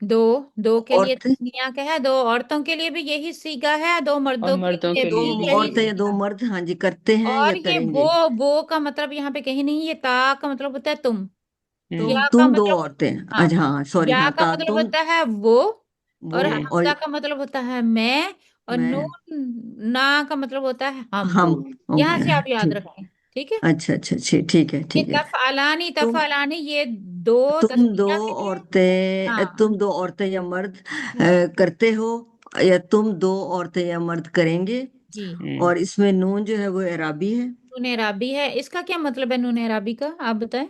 Speaker 3: दो, दो के लिए
Speaker 7: औरतें,
Speaker 3: तस्निया क्या है, दो औरतों के लिए भी यही सीगा है, दो
Speaker 4: और
Speaker 3: मर्दों के
Speaker 4: मर्दों
Speaker 3: लिए
Speaker 4: के
Speaker 7: दो
Speaker 3: भी
Speaker 4: लिए भी
Speaker 3: यही
Speaker 7: औरतें
Speaker 4: यही।
Speaker 7: या दो
Speaker 3: सीगा।
Speaker 7: मर्द, हाँ जी, करते हैं या
Speaker 3: और ये
Speaker 7: करेंगे।
Speaker 3: वो का मतलब यहाँ पे कहीं नहीं, ये ता का मतलब होता है तुम। या का
Speaker 7: तुम दो
Speaker 3: मतलब,
Speaker 7: औरतें।
Speaker 3: हाँ,
Speaker 7: अच्छा हाँ, सॉरी,
Speaker 3: या
Speaker 7: हाँ
Speaker 3: का मतलब
Speaker 7: तुम,
Speaker 3: होता है वो,
Speaker 7: वो
Speaker 3: और
Speaker 4: हम्म,
Speaker 7: और
Speaker 3: हमजा का मतलब होता है मैं, और
Speaker 7: मैं,
Speaker 3: नून ना का मतलब होता है हम।
Speaker 7: हम ओ
Speaker 3: यहाँ से
Speaker 7: मैं,
Speaker 3: आप याद
Speaker 7: ठीक।
Speaker 3: रखें, ठीक है।
Speaker 7: अच्छा अच्छा, ठीक है,
Speaker 3: ये
Speaker 7: ठीक है।
Speaker 3: तफ
Speaker 7: तुम
Speaker 3: अलानी, ये दो
Speaker 7: तुम दो
Speaker 3: तस्निया के लिए।
Speaker 7: औरतें,
Speaker 3: हाँ
Speaker 7: तुम दो औरतें या मर्द करते हो, या तुम दो औरतें या मर्द करेंगे।
Speaker 3: जी,
Speaker 7: और इसमें नून जो है वो एराबी है।
Speaker 3: नून एराबी है। इसका क्या मतलब है नून एराबी का, आप बताएं।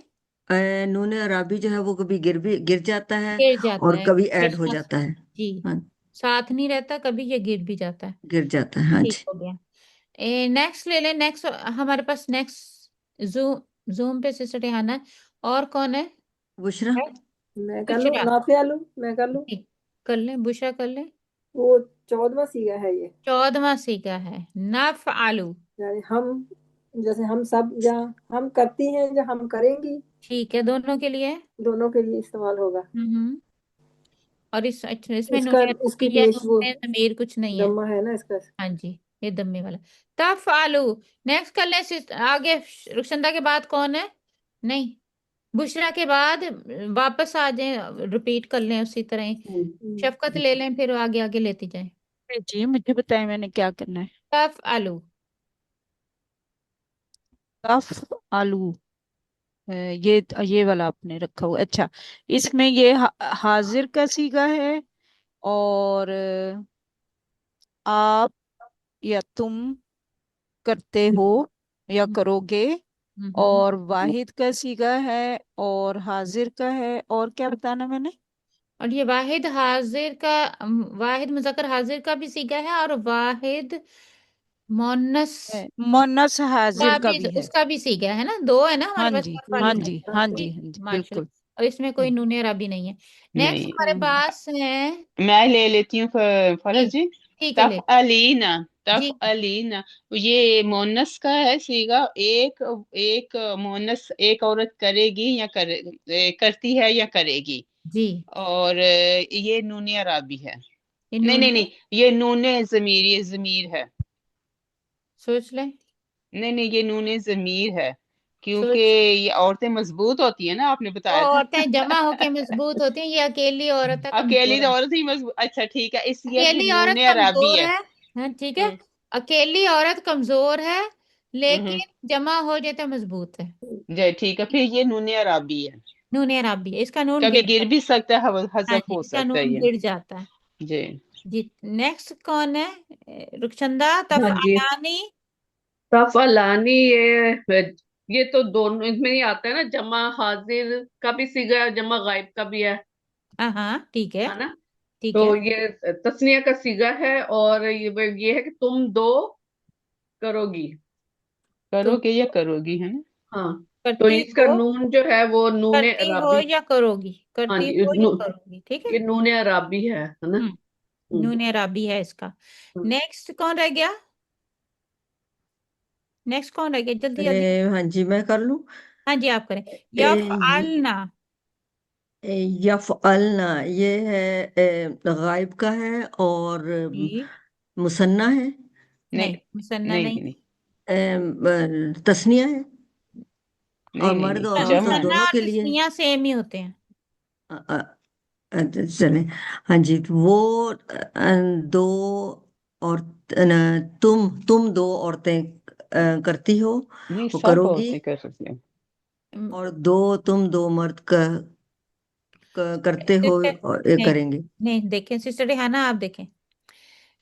Speaker 7: नून एराबी जो है वो कभी गिर जाता है
Speaker 3: गिर जाता
Speaker 7: और
Speaker 3: है,
Speaker 7: कभी ऐड हो
Speaker 3: कृष्णा
Speaker 7: जाता है।
Speaker 3: जी,
Speaker 7: हाँ,
Speaker 3: साथ नहीं रहता, कभी ये गिर भी जाता है।
Speaker 7: गिर जाता है, हाँ
Speaker 3: ठीक
Speaker 7: जी।
Speaker 3: हो गया। नेक्स्ट ले लें। नेक्स्ट हमारे पास नेक्स्ट जूम पे सिस्टर रेहाना है। और कौन है?
Speaker 7: बुशरा।
Speaker 3: है?
Speaker 6: मैं कर लूं,
Speaker 3: बुशरा,
Speaker 6: नाफे आलू मैं कर लूं।
Speaker 3: ठीक, कर लें, बुशरा कर लें।
Speaker 6: वो 14वां सीगा है ये।
Speaker 3: 14वां सीगा है, नफ आलू।
Speaker 6: यानी हम, जैसे हम सब, या हम करती हैं या हम करेंगी,
Speaker 3: ठीक है, दोनों के लिए।
Speaker 6: दोनों के लिए इस्तेमाल होगा।
Speaker 3: हम्म। और इसमें
Speaker 6: इसका,
Speaker 3: नून
Speaker 6: इसकी
Speaker 3: अरबी या
Speaker 6: पेश वो
Speaker 3: नून जमीर कुछ नहीं है।
Speaker 6: दम्मा है ना इसका।
Speaker 3: हाँ जी, ये दम्मे वाला। तफ आलू। नेक्स्ट कर लें आगे। रुखसंदा के बाद कौन है? नहीं, बुशरा के बाद वापस आ जाए, रिपीट कर लें उसी तरह ही। शफकत ले लें, फिर आगे आगे लेती जाए।
Speaker 5: जी मुझे बताएं मैंने क्या करना है।
Speaker 3: तफ आलू।
Speaker 5: कफ आलू। ये वाला आपने रखा हुआ, अच्छा। इसमें ये हाजिर का सीगा है, और आप या तुम करते हो या करोगे,
Speaker 3: हम्म।
Speaker 5: और वाहिद का सीगा है, और हाजिर का है, और क्या बताना मैंने।
Speaker 3: और ये वाहिद हाजिर का, वाहिद मुजक्कर हाजिर का भी सीगा है, और वाहिद मोनस
Speaker 5: मुन्नस हाजिर
Speaker 3: का
Speaker 5: का
Speaker 3: भी,
Speaker 5: भी है।
Speaker 3: उसका भी सीगा है ना, दो है ना हमारे
Speaker 5: हाँ
Speaker 3: पास
Speaker 5: जी,
Speaker 3: तफ वाली
Speaker 5: हाँ
Speaker 3: में।
Speaker 5: जी, हाँ जी,
Speaker 3: ठीक,
Speaker 5: हाँ जी, बिल्कुल।
Speaker 3: माशाल्लाह। और इसमें कोई नून अरबी नहीं है। नेक्स्ट
Speaker 4: नहीं,
Speaker 3: हमारे
Speaker 5: हम्म,
Speaker 3: पास है
Speaker 4: मैं ले लेती हूँ
Speaker 3: जी,
Speaker 4: फरज जी।
Speaker 3: ठीक है,
Speaker 4: तफ
Speaker 3: ले
Speaker 4: अलीना, तफ
Speaker 3: जी
Speaker 4: अलीना, ये मोनस का है सीगा। एक एक मोनस, एक औरत करेगी या करती है या करेगी।
Speaker 3: जी।
Speaker 4: और ये नूने अराबी है।
Speaker 3: ये
Speaker 4: नहीं
Speaker 3: नून
Speaker 4: नहीं नहीं, ये नूने जमीर, ये जमीर है।
Speaker 3: सोच लें,
Speaker 4: नहीं नहीं, ये नूने जमीर है, क्योंकि
Speaker 3: सोच।
Speaker 4: ये औरतें मजबूत होती है ना, आपने
Speaker 3: वो
Speaker 4: बताया था।
Speaker 3: औरतें जमा होके मजबूत होती हैं, ये अकेली औरत है,
Speaker 4: अकेली
Speaker 3: कमजोर
Speaker 4: तो
Speaker 3: है।
Speaker 4: औरत ही मजबूत, अच्छा ठीक है, इसलिए ये
Speaker 3: अकेली औरत
Speaker 4: नूने अराबी
Speaker 3: कमजोर
Speaker 4: है।
Speaker 3: है। हाँ, ठीक है।
Speaker 4: हम्म
Speaker 3: अकेली औरत कमजोर है,
Speaker 4: हम्म,
Speaker 3: लेकिन जमा हो जाए तो मजबूत है।
Speaker 4: जय ठीक है, फिर ये नूने अराबी है,
Speaker 3: नून अरबी है, इसका नून
Speaker 4: क्योंकि
Speaker 3: गिर
Speaker 4: गिर
Speaker 3: जाता
Speaker 4: भी सकता है,
Speaker 3: है। हाँ
Speaker 4: हजफ
Speaker 3: जी,
Speaker 4: हो
Speaker 3: इसका
Speaker 4: सकता है
Speaker 3: नून
Speaker 4: ये।
Speaker 3: गिर जाता है।
Speaker 4: जी।
Speaker 3: जी। नेक्स्ट कौन है? रुखचंदा, तफ
Speaker 1: हाँ जी।
Speaker 3: अलानी।
Speaker 1: तफलानी, ये तो दोनों इसमें ही आता है ना, जमा हाजिर का भी सीगा है, जमा गायब का भी
Speaker 3: हाँ हाँ, ठीक है,
Speaker 1: है ना।
Speaker 3: ठीक
Speaker 1: तो
Speaker 3: है।
Speaker 1: ये तस्निया का सीगा है, और ये है कि तुम दो करोगी।
Speaker 3: तुम
Speaker 4: करोगे या करोगी, है ना।
Speaker 1: हाँ, तो
Speaker 3: करती
Speaker 1: इसका
Speaker 3: हो,
Speaker 1: नून जो है वो नूने
Speaker 3: करती हो
Speaker 1: अराबी।
Speaker 3: या करोगी,
Speaker 1: हाँ
Speaker 3: करती
Speaker 1: जी,
Speaker 3: हो या करोगी, ठीक है।
Speaker 1: ये नूने अराबी है ना।
Speaker 3: हम्म,
Speaker 1: हम्म,
Speaker 3: नून अरबी है इसका।
Speaker 1: हम्म।
Speaker 3: नेक्स्ट कौन रह गया? नेक्स्ट कौन रह गया? जल्दी जल्दी।
Speaker 7: हाँ जी, मैं कर लूं।
Speaker 3: हाँ जी आप करें।
Speaker 7: ए,
Speaker 3: यफ़अलना।
Speaker 7: यफ़अलना, ये है गायब का है और
Speaker 3: जी
Speaker 7: मुसन्ना है।
Speaker 3: नहीं,
Speaker 4: नहीं
Speaker 3: मुसन्ना
Speaker 4: नहीं
Speaker 3: नहीं।
Speaker 4: नहीं
Speaker 7: तस्निया है और
Speaker 4: नहीं नहीं
Speaker 7: मर्द और
Speaker 4: नहीं, जमा
Speaker 7: औरत
Speaker 4: है।
Speaker 3: मुसन्ना
Speaker 7: दोनों
Speaker 3: और
Speaker 7: के लिए।
Speaker 3: तस्निया सेम ही होते हैं।
Speaker 7: अ, अ, चले। हाँ जी, तो वो दो और तुम दो औरतें करती हो,
Speaker 4: नहीं,
Speaker 7: वो
Speaker 4: सब
Speaker 7: करोगी।
Speaker 4: औरतें कर सकते हैं।
Speaker 7: और तुम दो मर्द करते हो
Speaker 3: सिस्टर
Speaker 7: और ये
Speaker 3: नहीं,
Speaker 7: करेंगे।
Speaker 3: नहीं देखें सिस्टर रेहाना, आप देखें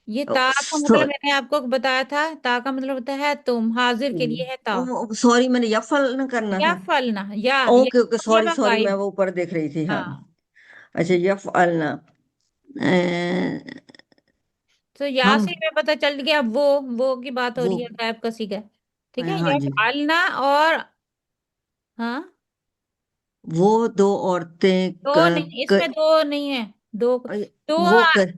Speaker 3: ये ता का
Speaker 7: सो,
Speaker 3: मतलब मैंने आपको बताया था, ता का मतलब होता है तुम, हाजिर के लिए है ता।
Speaker 7: सॉरी, मैंने यफल न करना
Speaker 3: या
Speaker 7: था।
Speaker 3: फलना, या ये
Speaker 7: ओके ओके, सॉरी
Speaker 3: मतलब
Speaker 7: सॉरी, मैं
Speaker 3: गायब।
Speaker 7: वो ऊपर देख रही थी। हाँ,
Speaker 3: हाँ
Speaker 7: अच्छा, यफअलना।
Speaker 3: तो या
Speaker 7: हम
Speaker 3: से हमें पता चल गया वो की बात हो
Speaker 7: वो
Speaker 3: रही है, गायब का सीगा। ठीक है,
Speaker 7: हाँ
Speaker 3: या
Speaker 7: जी,
Speaker 3: फलना और हाँ।
Speaker 7: वो दो औरतें
Speaker 3: दो नहीं, इसमें दो नहीं है। दो, दो
Speaker 7: वो कर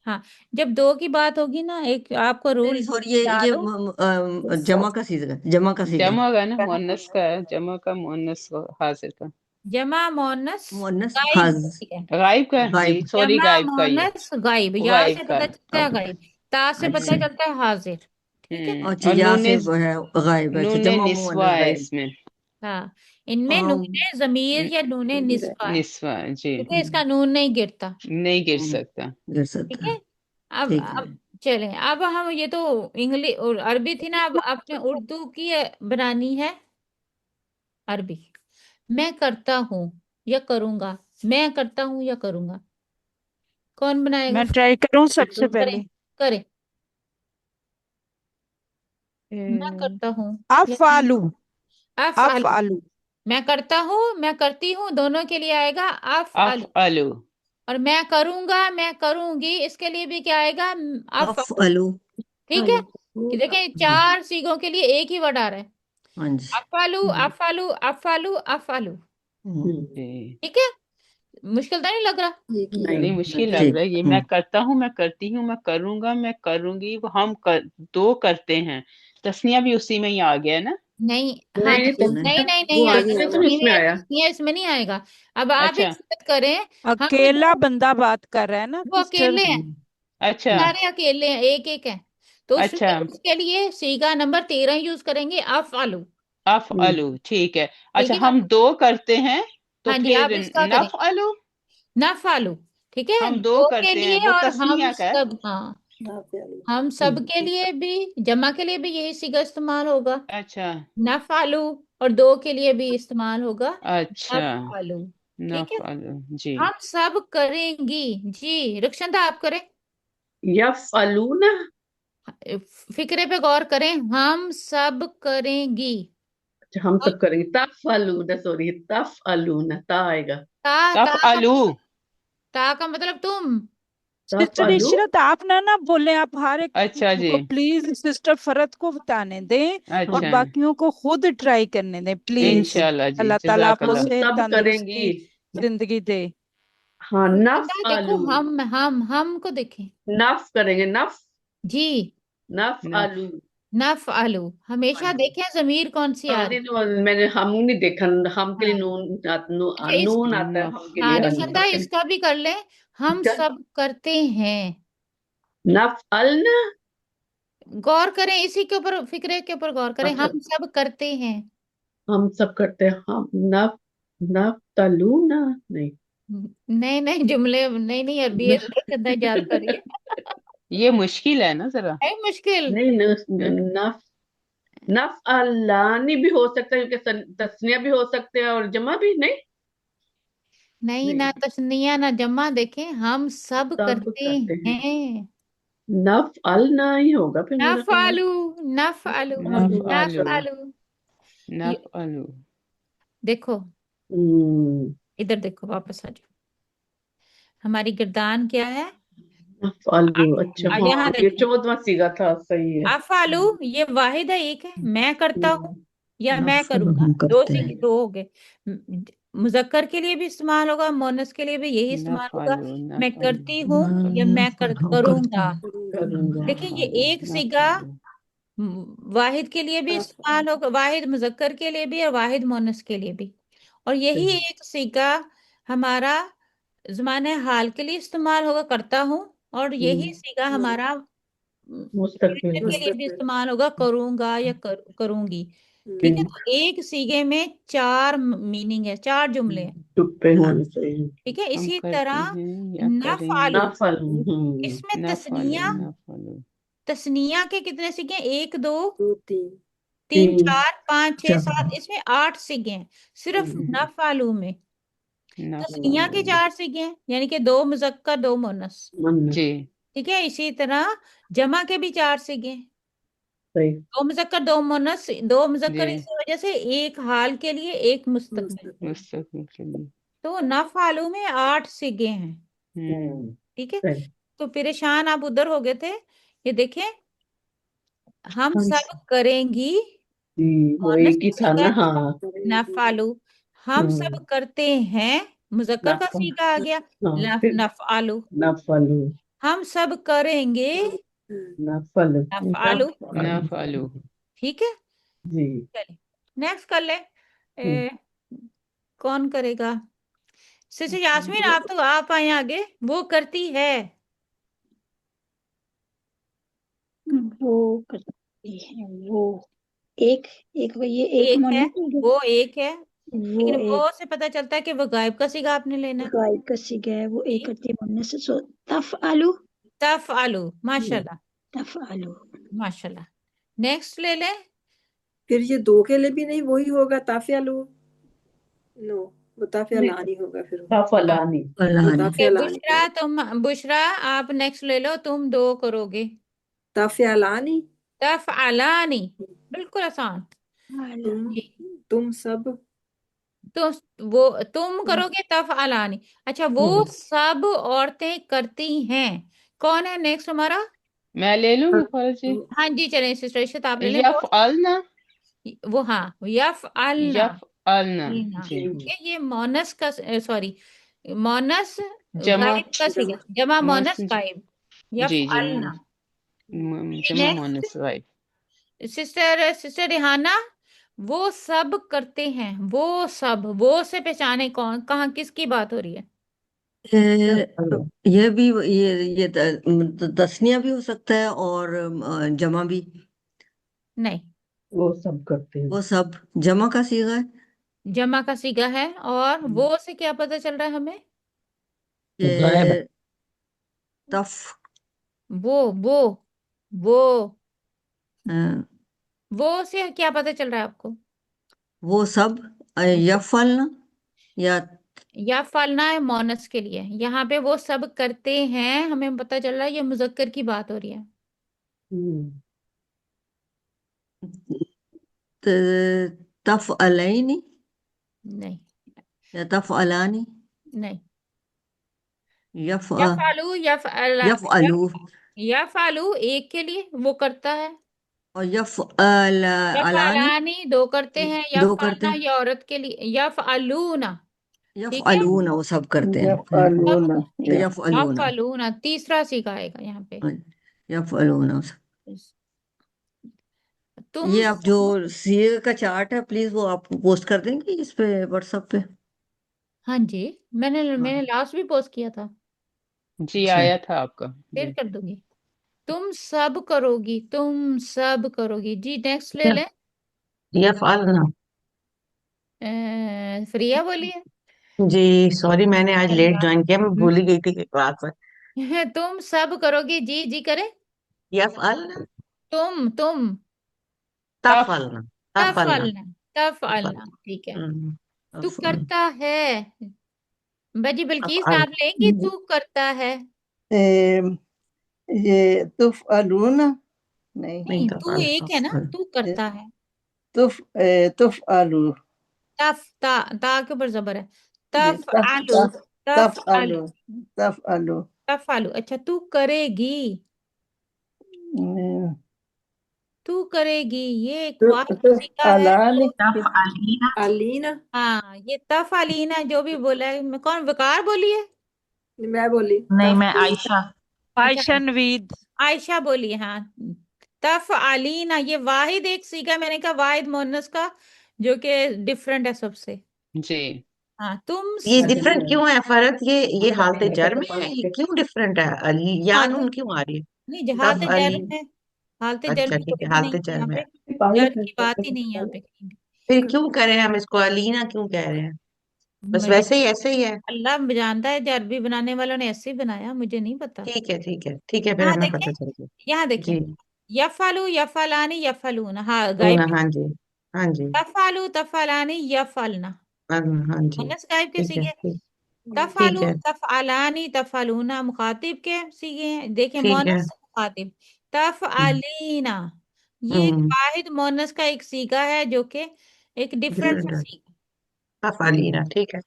Speaker 3: हाँ, जब दो की बात होगी ना, एक आपको
Speaker 7: नहीं
Speaker 3: रूल
Speaker 7: नहीं, सॉरी, ये
Speaker 3: डालो।
Speaker 7: जमा का सीगा, जमा का सीगा,
Speaker 4: जमा का ना, मुअन्नस का है, जमा का मुअन्नस को हाजिर का,
Speaker 3: जमा मोनस
Speaker 7: मुअन्नस
Speaker 3: गायब,
Speaker 7: हाज
Speaker 3: ठीक है।
Speaker 4: गायब का जी,
Speaker 7: गायब।
Speaker 4: सॉरी,
Speaker 3: जमा
Speaker 4: गायब का ये,
Speaker 3: मोनस गायब, या
Speaker 4: गायब
Speaker 3: से
Speaker 4: का।
Speaker 3: पता चलता है गायब, ता से पता
Speaker 7: अच्छा
Speaker 3: चलता है हाजिर। ठीक है।
Speaker 7: अच्छा,
Speaker 4: और
Speaker 7: यहाँ से
Speaker 4: नूने,
Speaker 7: वो है गायब है। अच्छा,
Speaker 4: नूने
Speaker 7: जमा
Speaker 4: निस्वा
Speaker 7: मुअन्नस
Speaker 4: है
Speaker 7: गायब।
Speaker 4: इसमें।
Speaker 3: हाँ, इनमें
Speaker 7: अम,
Speaker 3: नूने जमीर या नूने निस्वा है।
Speaker 4: निस्वा जी,
Speaker 3: ठीक है, इसका नून नहीं गिरता।
Speaker 4: नहीं गिर सकता।
Speaker 7: गिर
Speaker 3: ठीक
Speaker 7: सकता
Speaker 3: है।
Speaker 7: है।
Speaker 3: अब
Speaker 7: ठीक है।
Speaker 3: अब चलें, अब हम ये तो इंग्लिश और अरबी थी ना, अब आपने उर्दू की बनानी है। अरबी, मैं करता हूँ या करूंगा, मैं करता हूँ या करूंगा, कौन बनाएगा?
Speaker 5: मैं ट्राई करूं सबसे
Speaker 3: करें,
Speaker 5: पहले।
Speaker 3: करें। मैं
Speaker 5: ए,
Speaker 3: करता हूँ या मैं
Speaker 5: अफ़अलु,
Speaker 3: अफ़अलु।
Speaker 5: अफ़अलु।
Speaker 3: मैं करता हूँ, मैं करती हूँ, दोनों के लिए आएगा अफ़अलु।
Speaker 4: अफ़अलु।
Speaker 3: और मैं करूंगा, मैं करूंगी, इसके लिए भी क्या आएगा? अफ़अलु।
Speaker 7: अफअलु।
Speaker 3: ठीक है, कि देखें चार सीगों के लिए एक ही वर्ड आ रहा है।
Speaker 7: हाँ जी।
Speaker 3: अफ़अलु अफ़अलु अफ़अलु अफ़अलु।
Speaker 4: जी,
Speaker 3: ठीक है, मुश्किल तो नहीं लग रहा?
Speaker 1: नहीं
Speaker 4: नहीं मुश्किल लग
Speaker 7: ठीक।
Speaker 4: रहा है ये। मैं करता हूँ, मैं करती हूँ, मैं करूंगा, मैं करूंगी, वो हम दो करते हैं। तस्निया भी उसी में ही आ गया है ना।
Speaker 3: नहीं, हाँ
Speaker 1: नहीं,
Speaker 3: नहीं
Speaker 7: नहीं,
Speaker 3: नहीं नहीं
Speaker 1: वो
Speaker 3: नहीं आएगा,
Speaker 1: आगे तो इसमें
Speaker 3: तस्नीया
Speaker 1: आया।
Speaker 3: तस्नीया इसमें नहीं आएगा। अब आप
Speaker 4: अच्छा
Speaker 3: एक बात करें, हम
Speaker 5: अकेला बंदा बात कर रहा है ना
Speaker 3: वो
Speaker 5: सिस्टर।
Speaker 3: अकेले हैं,
Speaker 4: अच्छा
Speaker 3: सारे अकेले हैं, एक एक हैं, तो
Speaker 4: अच्छा,
Speaker 3: उसमें उसके लिए सीगा नंबर 13 यूज करेंगे, अफ़अलु।
Speaker 4: अफ़अलु ठीक है।
Speaker 3: ठीक
Speaker 4: अच्छा,
Speaker 3: है,
Speaker 4: हम दो करते हैं तो
Speaker 3: हाँ जी आप
Speaker 4: फिर
Speaker 3: इसका करें,
Speaker 4: नफ़अलु।
Speaker 3: नफ़अलु। ठीक है,
Speaker 4: हम दो
Speaker 3: दो के
Speaker 4: करते हैं,
Speaker 3: लिए
Speaker 4: वो
Speaker 3: और हम
Speaker 4: तस्निया का है।
Speaker 3: सब, हाँ हम सब के लिए भी, जमा के लिए भी यही सीगा इस्तेमाल होगा,
Speaker 4: अच्छा
Speaker 3: नफ़अलु। और दो के लिए भी इस्तेमाल होगा,
Speaker 4: अच्छा,
Speaker 3: नफ़अलु। ठीक है,
Speaker 4: नफ़अलु जी।
Speaker 3: हम सब करेंगी। जी रक्षंदा आप करें,
Speaker 1: यफअलूना।
Speaker 3: फिक्रे पे गौर करें, हम सब करेंगी।
Speaker 1: अच्छा, हम
Speaker 3: और
Speaker 1: सब करेंगे। तफअलूना, सॉरी, तफअलूना, ता आएगा।
Speaker 3: ता का,
Speaker 4: तफ़अलु।
Speaker 3: ता का मतलब तुम।
Speaker 5: सिस्टर
Speaker 1: तफअलू।
Speaker 5: इशरत, आप ना बोले, आप हर एक
Speaker 4: अच्छा जी,
Speaker 5: को प्लीज सिस्टर फरत को बताने दें और
Speaker 4: अच्छा,
Speaker 5: बाकियों को खुद ट्राई करने दें प्लीज।
Speaker 4: इंशाल्लाह जी,
Speaker 5: अल्लाह ताला आपको
Speaker 4: जज़ाकल्लाह।
Speaker 1: हम
Speaker 5: सेहत
Speaker 1: सब करेंगी।
Speaker 5: तंदुरुस्ती जिंदगी दे।
Speaker 1: हाँ,
Speaker 3: रक्षंदा देखो,
Speaker 1: नफअलू।
Speaker 3: हम को देखें।
Speaker 1: नफ करेंगे, नफ।
Speaker 3: जी,
Speaker 4: नफ़
Speaker 1: नफअलू।
Speaker 3: नफ़अलु,
Speaker 1: हाँ
Speaker 3: हमेशा
Speaker 1: जी।
Speaker 3: देखें जमीर कौन सी आ
Speaker 1: हाँ,
Speaker 3: रही।
Speaker 1: नहीं तो मैंने हम नहीं देखा। हम के लिए
Speaker 3: हाँ, अच्छा इस,
Speaker 1: नून आता है हम के
Speaker 3: हाँ
Speaker 1: लिए। हाँ जी,
Speaker 3: रक्षंदा
Speaker 1: ओके।
Speaker 3: इसका भी कर ले, हम
Speaker 1: क्या?
Speaker 3: सब करते हैं।
Speaker 1: नफअलना।
Speaker 3: गौर करें, इसी के ऊपर, फिक्रे के ऊपर गौर करें,
Speaker 1: अच्छा,
Speaker 3: हम सब करते हैं।
Speaker 1: हम सब करते हैं। हम नफ नफतलूना। नहीं,
Speaker 3: नहीं नहीं, जुमले नहीं नहीं, अरबी है तो रक्षंदा याद करिए।
Speaker 4: ये मुश्किल है ना जरा।
Speaker 3: है मुश्किल।
Speaker 1: नहीं, नफ नफअलानी भी हो सकता है, क्योंकि तस्निया भी हो सकते हैं और जमा भी। नहीं,
Speaker 3: नहीं,
Speaker 1: नहीं,
Speaker 3: ना तस्निया ना जमा, देखें हम सब
Speaker 1: सब
Speaker 3: करते
Speaker 1: करते हैं।
Speaker 3: हैं।
Speaker 1: नफअलना ही होगा फिर, मेरा ख्याल।
Speaker 3: नफ़अलु, नफ़अलु,
Speaker 4: नफ़अलु,
Speaker 3: नफ़अलु। ये
Speaker 4: नफ़अलु।
Speaker 3: देखो,
Speaker 1: हम्म।
Speaker 3: इधर देखो, वापस आ जाओ, हमारी गर्दान क्या है?
Speaker 1: नफअलू, अच्छा,
Speaker 3: यहाँ
Speaker 1: हाँ, ये
Speaker 3: देखें,
Speaker 1: 14वां सीगा था, सही है।
Speaker 3: अफ़अलु ये वाहिद है, एक है, मैं करता हूँ या मैं
Speaker 7: नफअलु
Speaker 3: करूंगा,
Speaker 7: हम
Speaker 3: दो
Speaker 7: करते
Speaker 3: से
Speaker 7: हैं।
Speaker 3: दो हो गए। मुजक्कर के लिए भी इस्तेमाल होगा, मोनस के लिए भी यही इस्तेमाल होगा,
Speaker 4: नफ़अलु,
Speaker 3: मैं
Speaker 4: नफ़अलु,
Speaker 3: करती हूँ या मैं
Speaker 7: नफअल हम करते
Speaker 3: करूंगा।
Speaker 7: हैं।
Speaker 1: करूंगा।
Speaker 3: देखिए ये
Speaker 4: नफ़अलु,
Speaker 3: एक सीगा
Speaker 4: नफ़अलु।
Speaker 3: वाहिद के लिए भी इस्तेमाल होगा, वाहिद मुजक्कर के लिए भी और वाहिद मुअन्नस के लिए भी। और यही एक सीगा हमारा ज़माने हाल के लिए इस्तेमाल होगा, करता हूँ। और यही सीगा हमारा
Speaker 1: मुस्तकबिल
Speaker 3: फ्यूचर के लिए भी इस्तेमाल होगा, करूंगा या करूंगी। ठीक है, तो एक सीगे में चार मीनिंग है, चार जुमले हैं।
Speaker 1: टुप्पे होने चाहिए।
Speaker 3: ठीक है,
Speaker 4: हम
Speaker 3: इसी
Speaker 4: करते
Speaker 3: तरह
Speaker 4: हैं या
Speaker 3: नफआलू,
Speaker 4: करेंगे।
Speaker 1: नफल
Speaker 3: इसमें
Speaker 4: ना
Speaker 3: तस्निया,
Speaker 4: फॉलो ना फॉलो।
Speaker 3: तस्निया के कितने सीगे हैं? एक, दो,
Speaker 6: 2 3
Speaker 3: तीन,
Speaker 1: तीन
Speaker 3: चार, पाँच, छह,
Speaker 1: चार
Speaker 3: सात, इसमें 8 सीगे हैं सिर्फ नफआलू में।
Speaker 4: ना
Speaker 3: तस्निया के
Speaker 4: फॉलो
Speaker 3: 4 सीगे हैं, यानी कि 2 मुजक्कर 2 मुअन्नस।
Speaker 1: मन्नत
Speaker 4: जी।
Speaker 3: ठीक है, इसी तरह जमा के भी 4 सीगे हैं,
Speaker 1: सही
Speaker 3: 2 मुजक्कर 2 मुअन्नस, 2 मुजक्कर
Speaker 4: जी
Speaker 3: इसी वजह से एक हाल के लिए एक मुस्तकबिल।
Speaker 4: मुस्तकिल के लिए।
Speaker 3: तो नफआलू में 8 सीगे हैं। ठीक है,
Speaker 1: सही
Speaker 3: तो परेशान आप उधर हो गए थे। ये देखें, हम
Speaker 1: हम
Speaker 3: सब करेंगी,
Speaker 1: जी वो
Speaker 3: मुअन्नस
Speaker 1: एक
Speaker 3: का
Speaker 1: ही था
Speaker 3: सीगा
Speaker 1: ना।
Speaker 3: है
Speaker 1: हाँ
Speaker 3: नफआलू। हम सब करते हैं, मुजक्कर का
Speaker 1: नफल
Speaker 3: सीगा आ गया
Speaker 1: हाँ फिर
Speaker 3: नफआलू।
Speaker 1: नफल
Speaker 3: हम सब करेंगे
Speaker 1: नफल
Speaker 3: नफआलू।
Speaker 4: ना
Speaker 1: नफल
Speaker 4: फॉलो।
Speaker 3: ठीक है,
Speaker 1: जी
Speaker 3: चलिए नेक्स्ट कर ले। कौन करेगा? सिस्टर यास्मीन, आप तो आप आए आगे। वो करती है,
Speaker 2: वो करती है, वो एक एक ये एक
Speaker 3: एक है,
Speaker 2: मोनस हो गया।
Speaker 3: वो एक है,
Speaker 2: वो
Speaker 3: लेकिन
Speaker 2: एक
Speaker 3: वो से पता चलता है कि वो गायब का सीगा आपने लेना है।
Speaker 2: गायब का सीगा है, वो एक करती है मोनस। सो तफ आलू,
Speaker 3: तफआलू, माशाल्लाह
Speaker 2: तफ आलू।
Speaker 3: माशाल्लाह। नेक्स्ट ले ले।
Speaker 6: फिर ये 2 के लिए भी नहीं वही होगा ताफिया लो। नो, वो ताफिया ला नहीं होगा फिर।
Speaker 1: नफलानी
Speaker 6: वो
Speaker 7: फलानी
Speaker 6: ताफिया ला नहीं
Speaker 3: बुशरा, तुम बुशरा आप नेक्स्ट ले लो, तुम 2 करोगे।
Speaker 6: ताफिया लानी।
Speaker 3: तफअलानी, बिल्कुल आसान।
Speaker 6: तुम
Speaker 3: जी,
Speaker 6: तुम सब
Speaker 3: तो वो तुम करोगे तफअलानी। अच्छा, वो सब औरतें करती हैं। कौन है नेक्स्ट हमारा?
Speaker 4: मैं ले लूँ मुफल जी।
Speaker 3: हाँ जी, चलें सिस्टर इशरत आप ले लें।
Speaker 4: यफ़अलना।
Speaker 3: वो हाँ, यफअलना,
Speaker 4: यफ़अलना
Speaker 3: ना।
Speaker 4: जी।
Speaker 3: ये मोनस का, सॉरी, मोनस
Speaker 4: जमा
Speaker 3: गायब का सीगा, जमा मोनस
Speaker 4: मोनस
Speaker 3: गायब,
Speaker 4: जी जी
Speaker 3: यफअलना।
Speaker 4: जमा
Speaker 3: next
Speaker 4: months right.
Speaker 3: Sister Rihana, वो सब करते हैं, वो सब, वो से पहचाने कौन, कहाँ, किसकी बात हो रही है?
Speaker 7: ये भी ये तस्निया भी हो सकता है और जमा भी।
Speaker 3: नहीं,
Speaker 1: वो सब करते हैं
Speaker 7: वो सब जमा का सीगा है।
Speaker 3: जमा का सीगा है। और वो से क्या पता चल रहा है हमें?
Speaker 1: गायब
Speaker 7: ये तफ
Speaker 3: वो वो वो
Speaker 7: अ,
Speaker 3: वो से क्या पता चल रहा है आपको?
Speaker 7: वो सब यफलना या
Speaker 3: या फलना है मोनस के लिए, यहाँ पे वो सब करते हैं, हमें पता चल रहा है ये मुजक्कर की बात हो रही है।
Speaker 7: तफ अलैनी
Speaker 3: नहीं,
Speaker 7: या तफ अलानी
Speaker 3: नहीं,
Speaker 7: यफ
Speaker 3: या फालू या
Speaker 7: यफ अलू
Speaker 3: या फालू एक के लिए वो करता है,
Speaker 7: और यफ
Speaker 3: या
Speaker 7: अलानी
Speaker 3: फालानी 2 करते हैं, या
Speaker 7: दो करते
Speaker 3: फालना
Speaker 7: हैं।
Speaker 3: ये औरत के लिए, या फालूना।
Speaker 7: यफ
Speaker 3: ठीक है,
Speaker 7: अलूना वो सब करते हैं।
Speaker 3: सब
Speaker 7: तो यफ
Speaker 3: या
Speaker 7: अलूना
Speaker 3: फालूना तीसरा सीखा आएगा यहाँ पे।
Speaker 7: यफ अलूना वो सब।
Speaker 3: तुम
Speaker 7: ये आप जो सीए का चार्ट है प्लीज वो आप पोस्ट कर देंगे इस पे व्हाट्सएप पे।
Speaker 3: हाँ जी, मैंने
Speaker 7: हाँ
Speaker 3: मैंने लास्ट भी पोस्ट किया था,
Speaker 4: जी
Speaker 7: अच्छा
Speaker 4: आया था आपका
Speaker 3: फिर
Speaker 4: जी।
Speaker 3: कर दूंगी। तुम सब करोगी, तुम सब करोगी जी। नेक्स्ट ले ले।
Speaker 8: यफ़अलना।
Speaker 3: फ्रिया बोलिए।
Speaker 8: जी सॉरी मैंने आज लेट ज्वाइन किया, मैं भूल ही गई थी क्लास में।
Speaker 3: तुम सब करोगी जी, जी करे।
Speaker 8: यफ़अलना
Speaker 3: तुम
Speaker 4: तफ
Speaker 8: तफ़अलना तफ़अलना
Speaker 3: तफअलना, तफअलना,
Speaker 8: तफ़अलना
Speaker 3: ठीक है। तू
Speaker 7: अफ-
Speaker 3: करता है, बाजी बिल्किस
Speaker 8: अफ़अल
Speaker 3: आप लेंगी, तू करता है।
Speaker 9: ए, ये तुफअलून नहीं,
Speaker 8: नहीं
Speaker 3: नहीं, तू
Speaker 8: तफ़अल
Speaker 3: एक है ना,
Speaker 7: अफ-
Speaker 3: तू करता है।
Speaker 9: तुफअलू
Speaker 3: ता के ऊपर जबर है।
Speaker 9: जी,
Speaker 3: तफ आलू, तफ आलू,
Speaker 9: तफअलू तफअलू
Speaker 3: तफ आलू। अच्छा, तू करेगी, तू करेगी, ये एक वाहिद सीखा है
Speaker 9: तुफअलानी
Speaker 3: जो,
Speaker 8: तफ़अलीना
Speaker 6: अलीना।
Speaker 3: हाँ ये तफ अलीना जो भी बोला है, मैं कौन वकार बोली है?
Speaker 6: मैं बोली
Speaker 8: नहीं
Speaker 6: तफ
Speaker 8: मैं आयशा।
Speaker 3: अच्छा,
Speaker 5: आयशा नवीद।
Speaker 3: आयशा बोली है, हाँ। तफअलीना, ये वाहिद एक सीखा, मैंने कहा वाहिद मुअन्नस का जो कि डिफरेंट है सबसे।
Speaker 4: जी।
Speaker 3: हाँ, तुम
Speaker 8: ये
Speaker 3: स-
Speaker 8: डिफरेंट क्यों है फरत, ये हालत जर में है, ये क्यों डिफरेंट है, या
Speaker 3: हाँ
Speaker 8: नून
Speaker 3: तो
Speaker 8: क्यों आ रही है?
Speaker 3: नहीं,
Speaker 8: तफ
Speaker 3: हालत जर
Speaker 8: अली,
Speaker 3: में, हालत जर
Speaker 8: अच्छा
Speaker 3: में
Speaker 8: ठीक
Speaker 3: कोई
Speaker 8: है,
Speaker 3: भी नहीं
Speaker 8: हालत
Speaker 3: है
Speaker 8: जर
Speaker 3: यहाँ
Speaker 8: में
Speaker 3: पे,
Speaker 8: है।
Speaker 3: जर की बात ही नहीं है यहाँ पे कहीं भी।
Speaker 8: फिर क्यों करे हम इसको अलीना क्यों कह रहे हैं? बस
Speaker 3: मुझे
Speaker 8: वैसे ही ऐसे ही है।
Speaker 3: अल्लाह जानता है, जो अरबी बनाने वालों ने ऐसे ही बनाया, मुझे नहीं पता।
Speaker 8: ठीक है ठीक है ठीक है, फिर
Speaker 3: यहाँ
Speaker 8: हमें
Speaker 3: देखें,
Speaker 8: पता चल गया।
Speaker 3: यहाँ देखें,
Speaker 8: जी।
Speaker 3: यफालू यफालानी यफालून, हाँ
Speaker 8: ऊन,
Speaker 3: गायब,
Speaker 8: हाँ जी। हाँ जी।
Speaker 3: तफालू तफालानी यफालना,
Speaker 8: हाँ हाँ जी।
Speaker 3: मुन्नस गायब के
Speaker 8: ठीक है
Speaker 3: सीखे,
Speaker 8: ठीक। ठीक
Speaker 3: तफालू
Speaker 8: है
Speaker 3: तफआलानी तफालूना मुखातिब के सीखे हैं, देखें
Speaker 8: ठीक है।
Speaker 3: मोनस मुखातिब,
Speaker 8: हम्म
Speaker 3: तफआलीना, ये एक
Speaker 8: हम्म,
Speaker 3: वाहिद मोनस का एक सीगा है जो कि एक डिफरेंट सा
Speaker 8: डिफरेंट है।
Speaker 3: सीगा।
Speaker 8: हाँ अलीना, ठीक है।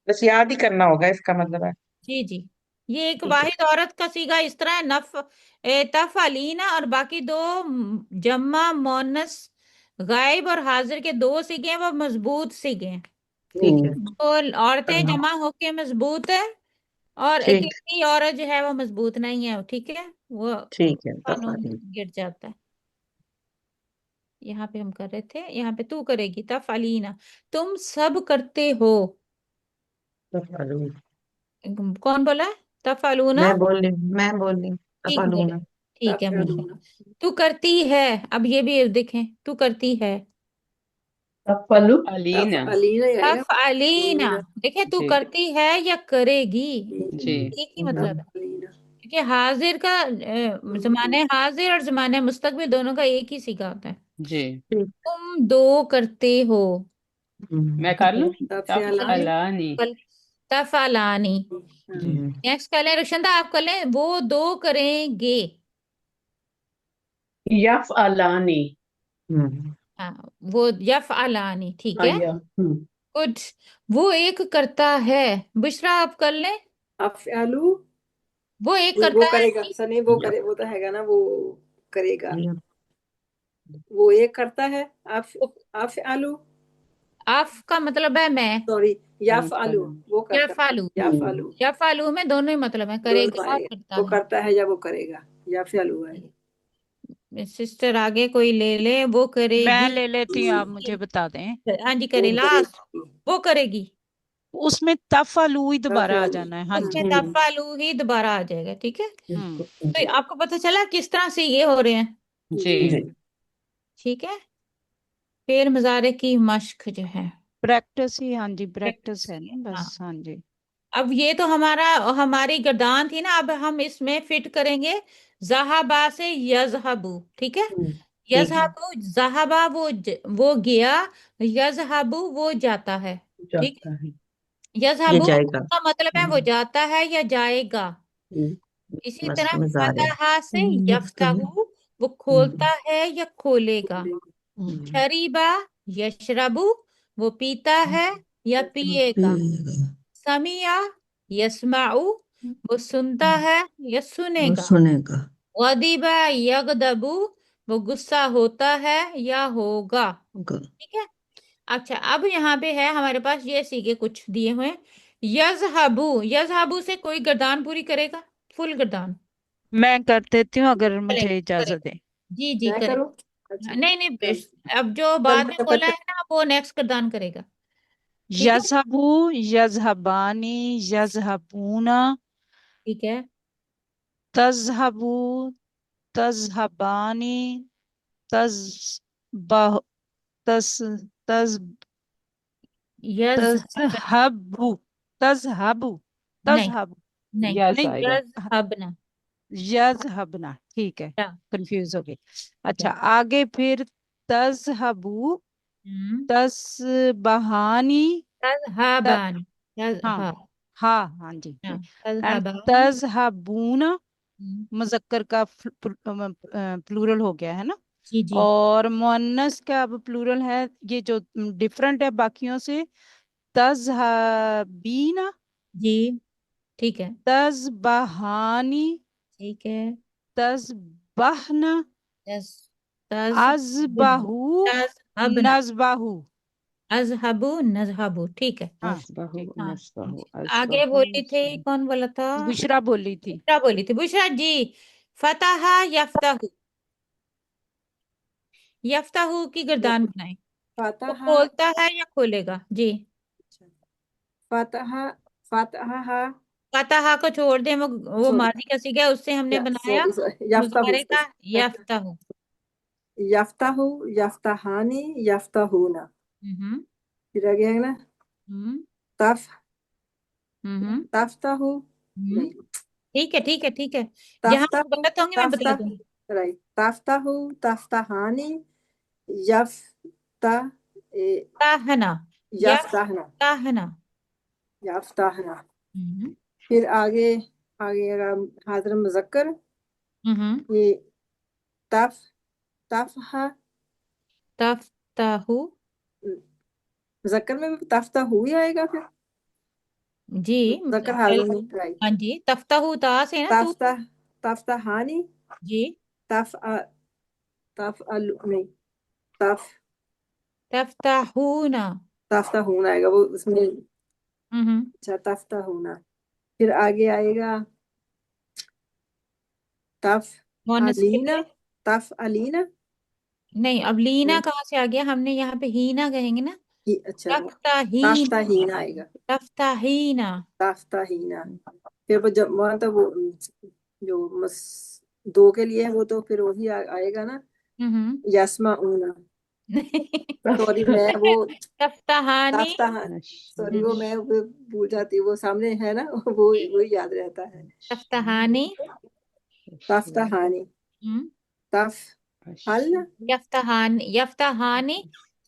Speaker 8: बस याद ही करना होगा, इसका मतलब है।
Speaker 3: जी जी, ये एक
Speaker 8: ठीक है।
Speaker 3: वाहिद औरत का सीगा इस तरह है, तफअलीना, और बाकी दो जम्मा मोनस गायब और हाजिर के दो सीगे हैं, वो मजबूत सीगे हैं।
Speaker 8: ठीक है।
Speaker 3: तो औरतें
Speaker 8: हाँ,
Speaker 3: जमा होके मजबूत है, और
Speaker 8: ठीक।
Speaker 3: अकेली औरत जो है वो मजबूत नहीं है, ठीक है, वो
Speaker 8: ठीक है
Speaker 3: कानून
Speaker 8: तफाली।
Speaker 3: गिर जाता है। यहाँ पे हम कर रहे थे, यहाँ पे तू करेगी, तफअलीना, तुम सब करते हो।
Speaker 8: तफालू।
Speaker 3: कौन बोला है? तफअलूना,
Speaker 8: मैं बोल रही हूँ
Speaker 3: ठीक बोले,
Speaker 8: तफालूना।
Speaker 3: ठीक है बोले।
Speaker 6: तफअलून।
Speaker 3: तू करती है, अब ये भी देखें, तू करती है,
Speaker 1: तफअलू,
Speaker 4: अलीना।
Speaker 6: तफअलीना ही आएगा।
Speaker 3: तफअलीना,
Speaker 6: अलीना।
Speaker 3: देखें तू
Speaker 4: जी
Speaker 3: करती है या करेगी,
Speaker 4: जी
Speaker 3: एक ही मतलब है,
Speaker 6: तफअलीना।
Speaker 3: क्योंकि हाजिर का जमाने हाजिर और जमाने मुस्तकबिल दोनों का एक ही सीगा होता है।
Speaker 4: जी।
Speaker 8: ठीक।
Speaker 3: तुम दो करते हो,
Speaker 4: मैं
Speaker 3: ठीक
Speaker 4: कर
Speaker 3: है,
Speaker 4: लूँ।
Speaker 6: तफअलानी।
Speaker 4: तफअलानी।
Speaker 3: तफअलानी।
Speaker 4: जी।
Speaker 3: नेक्स्ट कर लें रुशंदा, आप कर लें, वो दो करेंगे।
Speaker 1: यफअलानी,
Speaker 3: हाँ, वो यफअलानी, ठीक
Speaker 1: हाँ
Speaker 3: है,
Speaker 1: या
Speaker 3: गुड। वो एक करता है, बुशरा आप कर लें,
Speaker 6: अफअलू।
Speaker 3: वो एक
Speaker 6: वो
Speaker 3: करता है,
Speaker 6: करेगा सनी, वो करे, वो तो हैगा ना, वो करेगा।
Speaker 8: ये
Speaker 6: वो एक करता है। अफ अफअलू।
Speaker 3: आफ का मतलब है मैं,
Speaker 6: सॉरी,
Speaker 4: मैं कर
Speaker 6: यफअलू।
Speaker 4: लूँ।
Speaker 6: वो
Speaker 3: या
Speaker 6: करता है।
Speaker 3: फालू,
Speaker 6: यफअलू।
Speaker 3: या फालू में दोनों ही मतलब है,
Speaker 6: दोनों
Speaker 3: करेगा और
Speaker 6: आएगा,
Speaker 3: करता
Speaker 6: वो
Speaker 3: है।
Speaker 6: करता है या वो करेगा। यफअलू है।
Speaker 3: सिस्टर आगे कोई ले ले, वो
Speaker 5: मैं
Speaker 3: करेगी।
Speaker 5: ले लेती हूँ, आप मुझे बता दें।
Speaker 3: हाँ जी,
Speaker 6: वो
Speaker 3: करे लास्ट,
Speaker 6: करेगी।
Speaker 3: वो करेगी,
Speaker 5: उसमें तफअलू ही दोबारा आ
Speaker 6: तफअलू।
Speaker 5: जाना है, हाँ जी।
Speaker 3: उसमें तफालू ही दोबारा आ जाएगा, ठीक है।
Speaker 5: हम्म
Speaker 3: तो आपको पता चला किस तरह से ये हो रहे हैं,
Speaker 4: जी
Speaker 6: जी।
Speaker 3: ठीक है। फिर मुजारे की मश्क जो है,
Speaker 5: प्रैक्टिस ही, हाँ जी, प्रैक्टिस
Speaker 3: प्रैक्टिस
Speaker 5: है
Speaker 3: की है,
Speaker 5: ना
Speaker 3: हाँ।
Speaker 5: बस, हाँ जी।
Speaker 3: अब ये तो हमारी गर्दान थी ना, अब हम इसमें फिट करेंगे जहाबा से यजहबू, ठीक है।
Speaker 1: ठीक है,
Speaker 3: यजहबू, जहाबा वो गया, यजहबू वो जाता है, ठीक है।
Speaker 1: जाता है।
Speaker 8: ये
Speaker 3: यजहबू
Speaker 8: जाएगा।
Speaker 3: का मतलब है वो जाता है या जाएगा।
Speaker 1: हम्म,
Speaker 3: इसी
Speaker 8: बस
Speaker 3: तरह
Speaker 8: समझ आ रहा है।
Speaker 3: फतहा से यफ्तहू, वो खोलता है या खोलेगा। शरीबा यशरबू, वो पीता है या पिएगा। समिया यस्माउ, वो सुनता है या
Speaker 7: वो
Speaker 3: सुनेगा।
Speaker 7: सुनेगा।
Speaker 3: गदिबा यगदबू, वो गुस्सा होता है या होगा,
Speaker 7: होगा।
Speaker 3: ठीक है। अच्छा, अब यहाँ पे है हमारे पास ये सीखे कुछ दिए हुए हैं। यजहबू, यजहबू से कोई गर्दान पूरी करेगा, फुल गर्दान
Speaker 5: मैं कर देती हूँ अगर
Speaker 3: चले
Speaker 5: मुझे
Speaker 3: करे,
Speaker 5: इजाजत है।
Speaker 3: जी जी
Speaker 6: मैं
Speaker 3: करे।
Speaker 6: करूँ? अच्छा।
Speaker 3: नहीं नहीं
Speaker 6: चल
Speaker 3: अब जो
Speaker 6: चल
Speaker 3: बाद में बोला
Speaker 6: फटाफट।
Speaker 3: है ना, वो नेक्स्ट गर्दान करेगा, ठीक है,
Speaker 5: यजहबू, यजहबानी, यजहबूना,
Speaker 3: ठीक है।
Speaker 5: तजहबू, तजहबानी, तजबह, तज तज
Speaker 3: यजहब,
Speaker 5: तजहबू, तजहबू,
Speaker 3: नहीं
Speaker 5: तजहबू,
Speaker 3: नहीं,
Speaker 4: यस
Speaker 5: नहीं,
Speaker 4: आएगा।
Speaker 3: यजहबना,
Speaker 5: यजहबना, ठीक है,
Speaker 3: क्या,
Speaker 5: कंफ्यूज हो गई।
Speaker 3: क्या,
Speaker 5: अच्छा, आगे फिर तजहबू,
Speaker 3: हम्म,
Speaker 5: तस्बहानी, त,
Speaker 3: तजहबान,
Speaker 5: हाँ
Speaker 3: हाँ
Speaker 5: हाँ हाँ जी,
Speaker 3: हाँ,
Speaker 5: एंड
Speaker 3: तजहबान,
Speaker 5: तजहबूना,
Speaker 3: हम्म,
Speaker 5: मुजक्कर का प्लूरल हो गया है ना।
Speaker 3: जी जी
Speaker 5: और मुअन्नस का अब प्लूरल है, ये जो डिफरेंट है बाकियों से, तजहबीना,
Speaker 3: जी, ठीक है,
Speaker 5: तजबहानी,
Speaker 3: ठीक है।
Speaker 5: तजबहना,
Speaker 3: तज तज
Speaker 5: अजबाहू,
Speaker 3: तजहबना,
Speaker 5: नजबाहू,
Speaker 3: अजहबू नजहबू, ठीक है।
Speaker 5: हाँ
Speaker 4: असबहु
Speaker 5: ठीक।
Speaker 3: हाँ,
Speaker 4: नसबहु
Speaker 3: आगे
Speaker 4: असबहु
Speaker 3: बोली थी,
Speaker 4: नसबहु।
Speaker 3: कौन बोला था?
Speaker 5: बुशरा बोली थी।
Speaker 3: बुशरा बोली थी, बुशरा जी। फतहा यफ्तहू, यफ्ताहू की गर्दान बनाए। वो
Speaker 6: फातहा
Speaker 3: खोलता है या खोलेगा जी।
Speaker 6: फातहा फातहा
Speaker 3: फतहा को छोड़ दें, वो
Speaker 6: सॉरी
Speaker 3: माजी का सीगा है, उससे हमने बनाया
Speaker 6: सॉरी याफ्ताहू
Speaker 3: मुजारे का यफ्ताहू।
Speaker 6: याफ्ताहू याफ्ताहानी याफ्ताहूना
Speaker 3: हम्म
Speaker 6: फिर आगे है ना
Speaker 3: हम्म
Speaker 6: तफ
Speaker 3: हम्म
Speaker 6: तफ्ताहू
Speaker 3: हम्म।
Speaker 6: नहीं
Speaker 3: ठीक है ठीक है ठीक है, जहाँ आप
Speaker 6: तफ्ताहू
Speaker 3: गलत होंगे मैं बता
Speaker 6: तफ्ता
Speaker 3: दूंगी।
Speaker 6: राइट तफ्ताहू तफ्ताहानी यफ्ता ए,
Speaker 3: ताहना,
Speaker 6: यफ्ताहना
Speaker 3: यफ्ताहना।
Speaker 6: यफ्ताहना
Speaker 3: हम्म
Speaker 6: फिर आगे आगे हाजिर मुजक्कर
Speaker 3: हम्म।
Speaker 6: ये तफ तफहा
Speaker 3: तफ्ताहू
Speaker 6: मुजक्कर में भी तफ्ताहू ही आएगा फिर
Speaker 3: जी।
Speaker 6: मुजक्कर हाजिर में राइट
Speaker 3: हाँ जी, तफ्ताहू ता से ना तू।
Speaker 6: तफ्ता तफ्ताहानी
Speaker 3: जी।
Speaker 6: तफ तफ नहीं तफ
Speaker 3: तफ्ताहूना।
Speaker 6: तफ्ताहून आएगा वो उसमें
Speaker 3: हम्म।
Speaker 6: अच्छा तफ्ताहूना फिर आगे आएगा तफ
Speaker 3: मोनस के
Speaker 6: अलीना
Speaker 3: लिए
Speaker 6: तफ अलीना
Speaker 3: नहीं, अब लीना
Speaker 6: नहीं
Speaker 3: कहाँ से आ गया, हमने यहाँ पे हीना कहेंगे ना।
Speaker 6: अच्छा
Speaker 3: तफ्ताहीन,
Speaker 6: तफ्ताहीना आएगा
Speaker 3: तफ्ताहीना।
Speaker 6: तफ्ताहीना फिर वो जब वहां तक वो जो दो के लिए है वो तो फिर वही आएगा ना
Speaker 3: हम्म।
Speaker 6: यस्मा ऊना सॉरी मैं वो
Speaker 3: तफ्ताहानी।
Speaker 6: सॉरी वो मैं वो भूल जाती हूँ वो सामने है ना वो वही याद रहता है
Speaker 3: तफ्ताहानी।
Speaker 6: तफ्ताहानी
Speaker 3: हम्म।
Speaker 6: तफ हल
Speaker 3: यफ्ताहानी यफ्ताहना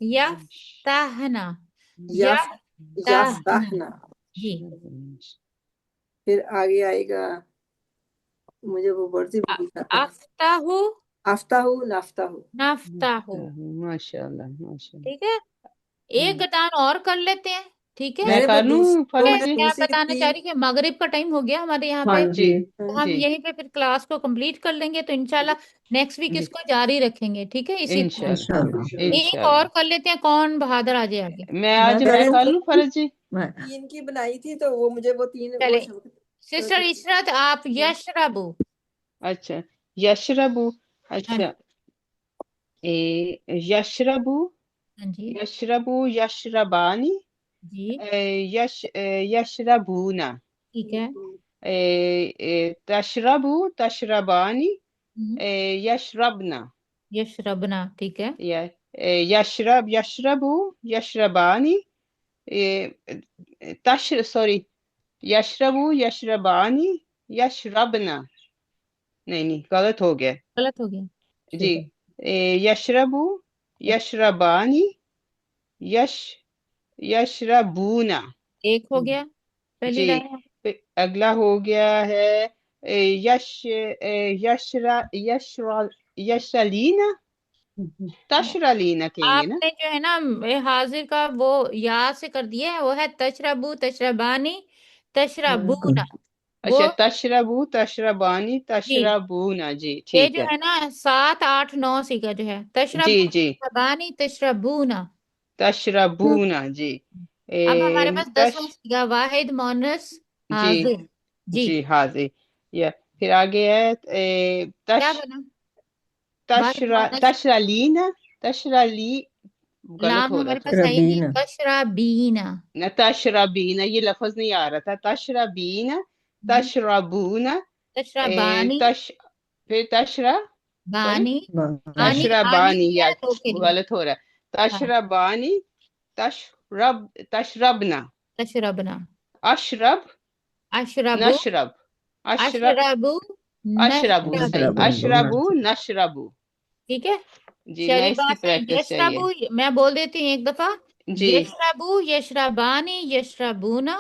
Speaker 6: यफ
Speaker 3: यफ्ताहना।
Speaker 6: यफ्ताहना
Speaker 3: जी।
Speaker 6: फिर आगे आएगा मुझे वो वर्ड ही भूल जाता है
Speaker 3: अफ्ताहु
Speaker 6: आफ्ताहू नाफ्ताहू
Speaker 3: नफ्ताहु।
Speaker 4: माशाल्लाह माशाल्लाह।
Speaker 3: ठीक है, एक गतान और कर लेते हैं। ठीक है,
Speaker 4: मैं
Speaker 6: मैंने वो
Speaker 4: कर लूं
Speaker 6: जो
Speaker 4: फरज
Speaker 6: मैंने
Speaker 4: जी?
Speaker 3: मैं
Speaker 6: दूसरी
Speaker 3: बताना चाह
Speaker 6: तीन
Speaker 3: रही हूँ कि मगरिब का टाइम हो गया हमारे यहाँ
Speaker 1: हाँ
Speaker 3: पे,
Speaker 1: जी
Speaker 3: तो हम
Speaker 4: जी
Speaker 3: यहीं पे फिर क्लास को कंप्लीट कर लेंगे, तो इंशाल्लाह नेक्स्ट वीक
Speaker 4: जी
Speaker 3: इसको जारी रखेंगे। ठीक है, इसी तरह
Speaker 4: इंशाल्लाह
Speaker 7: इंशाल्लाह
Speaker 3: एक और
Speaker 4: इंशाल्लाह।
Speaker 3: कर लेते हैं, कौन बहादुर आजे आगे।
Speaker 4: मैं आज मैं
Speaker 6: मैंने
Speaker 4: कर लूं फरज जी?
Speaker 7: मैं
Speaker 6: तीन की बनाई थी तो वो मुझे वो तीन वो
Speaker 3: चले सिस्टर इशरत, आप यशरबू।
Speaker 4: अच्छा यशरबू।
Speaker 3: हाँ
Speaker 4: अच्छा यशरबू
Speaker 3: हाँ जी
Speaker 4: यशरबू यशरबानी
Speaker 3: जी।
Speaker 4: यशरबूना
Speaker 3: ठीक है।
Speaker 4: तशरबू तशरबानी
Speaker 3: हम्म,
Speaker 4: यशरबना
Speaker 3: यशरबना। ठीक है।
Speaker 4: यशरबू यशरबानी सॉरी यशरबू यशरबानी यशरबना। नहीं गलत हो गया
Speaker 3: गलत हो गया।
Speaker 4: जी। यशरबू यशरबानी यश यशरबूना
Speaker 3: एक हो गया पहली
Speaker 4: जी।
Speaker 3: लाइन।
Speaker 4: फिर अगला हो गया है यश यशरा यशरा यशलीना तशरलीना कहेंगे ना?
Speaker 3: आपने जो है ना हाजिर का वो या से कर दिया है, वो है तशरबू तशरबानी तशरबूना। वो
Speaker 4: अच्छा तशरबू तशरबानी
Speaker 3: जी,
Speaker 4: तशरबूना जी
Speaker 3: ये
Speaker 4: ठीक
Speaker 3: जो
Speaker 4: है।
Speaker 3: है ना 7 8 9 सीखा जो है,
Speaker 4: जी
Speaker 3: तशरबू
Speaker 4: जी
Speaker 3: तशरबानी तशरबूना।
Speaker 4: तशरबूना जी
Speaker 3: अब हमारे पास
Speaker 4: तश
Speaker 3: 10वां सीखा वाहिद मोनस
Speaker 4: जी
Speaker 3: हाजिर। जी,
Speaker 4: जी हाजी या फिर आगे है
Speaker 3: क्या
Speaker 4: तश
Speaker 3: बना वाहिद
Speaker 4: तशरा
Speaker 3: मोनस।
Speaker 4: तशरालीना तशराली गलत
Speaker 3: लाम
Speaker 4: हो रहा
Speaker 3: हमारे
Speaker 4: था।
Speaker 3: पास है ही नहीं,
Speaker 7: रबीना
Speaker 3: तशरबीना।
Speaker 4: न तशरबीना ये लफ्ज नहीं आ रहा था। तशरबीना तशरबूना
Speaker 3: तशरबानी
Speaker 4: तश फिर तशरा सॉरी
Speaker 3: बानी आनी आनी
Speaker 4: तशरबानी
Speaker 3: दिया
Speaker 4: या
Speaker 3: है दो के लिए।
Speaker 4: गलत हो रहा है।
Speaker 3: हाँ,
Speaker 4: तशरबानी तशरबना
Speaker 3: तशरबना।
Speaker 4: अशरब
Speaker 3: अशरबु
Speaker 4: नशरब अशरब
Speaker 3: अशरबु
Speaker 4: अशरबू सही
Speaker 3: नशरबु।
Speaker 4: अशरबू नशरबू
Speaker 3: ठीक है,
Speaker 4: जी मैं
Speaker 3: चलिए
Speaker 4: इसकी
Speaker 3: बात है
Speaker 4: प्रैक्टिस चाहिए
Speaker 3: यशरबु। मैं बोल देती हूँ एक दफा।
Speaker 4: जी
Speaker 3: यशरबु यशरबानी यशरबूना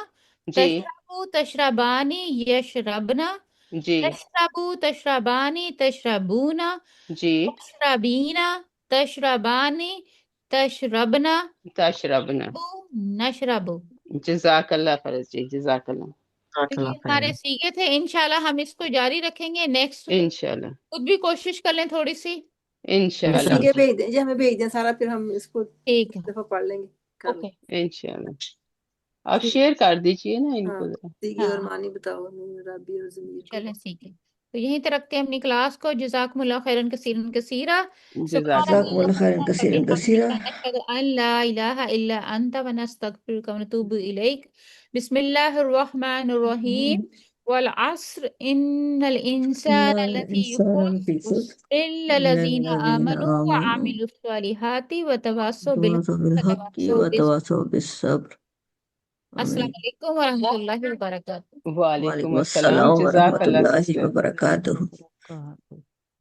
Speaker 4: जी
Speaker 3: तशरबु तशरबानी यशरबना
Speaker 4: जी
Speaker 3: तशरबु तशरबानी तशरबूना
Speaker 4: जी
Speaker 3: तशरबीना तशरबानी तशरबना
Speaker 4: तशरबना
Speaker 3: नशरबु।
Speaker 4: जजाकल्ला फरज जी जजाकल्ला
Speaker 3: तो ये हमारे सीखे थे, इंशाल्लाह हम इसको जारी रखेंगे नेक्स्ट।
Speaker 4: इंशाल्लाह
Speaker 3: खुद भी कोशिश कर लें थोड़ी सी।
Speaker 4: इंशाल्लाह
Speaker 6: ठीक है भेज दें जी हमें भेज दें सारा फिर हम इसको
Speaker 3: ठीक है,
Speaker 6: दफा पढ़ लेंगे कर
Speaker 3: ओके।
Speaker 4: इंशाल्लाह आप
Speaker 3: ठीक।
Speaker 4: शेयर कर दीजिए ना
Speaker 6: हाँ
Speaker 4: इनको
Speaker 6: सीगी और
Speaker 3: हाँ
Speaker 6: मानी बताओ राबी और जमीर को
Speaker 3: चलें, ठीक है। तो यहीं तक रखते हैं अपनी क्लास को। जज़ाकुमुल्लाह खैरन कसीरन कसीरा।
Speaker 7: जज़ाकुमुल्लाह खैरन कसीरन कसीरा।
Speaker 3: नशहदु अन ला इलाहा इल्ला अंता व नस्तगफिरुका व नतूबु इलैक। बिस्मिल्लाहिर रहमानिर रहीम। वल अस्र इन्नल इंसाना लफी खुस्र इल्ला लज़ीना आमनु व अमिलुस सालिहाति व तवासौ बिल हक़ व तवासौ बिस
Speaker 7: वतवासौ बिस्सब्र।
Speaker 3: अस्सलाम
Speaker 7: आमीन।
Speaker 3: वालेकुम व रहमतुल्लाहि व बरकातुहू।
Speaker 4: वालेकुम
Speaker 7: वालेकुम
Speaker 4: अस्सलाम,
Speaker 7: अस्सलाम व
Speaker 4: जज़ाकल्लाह
Speaker 7: रहमतुल्लाहि
Speaker 4: सिस्टर।
Speaker 7: व बरकातुहू।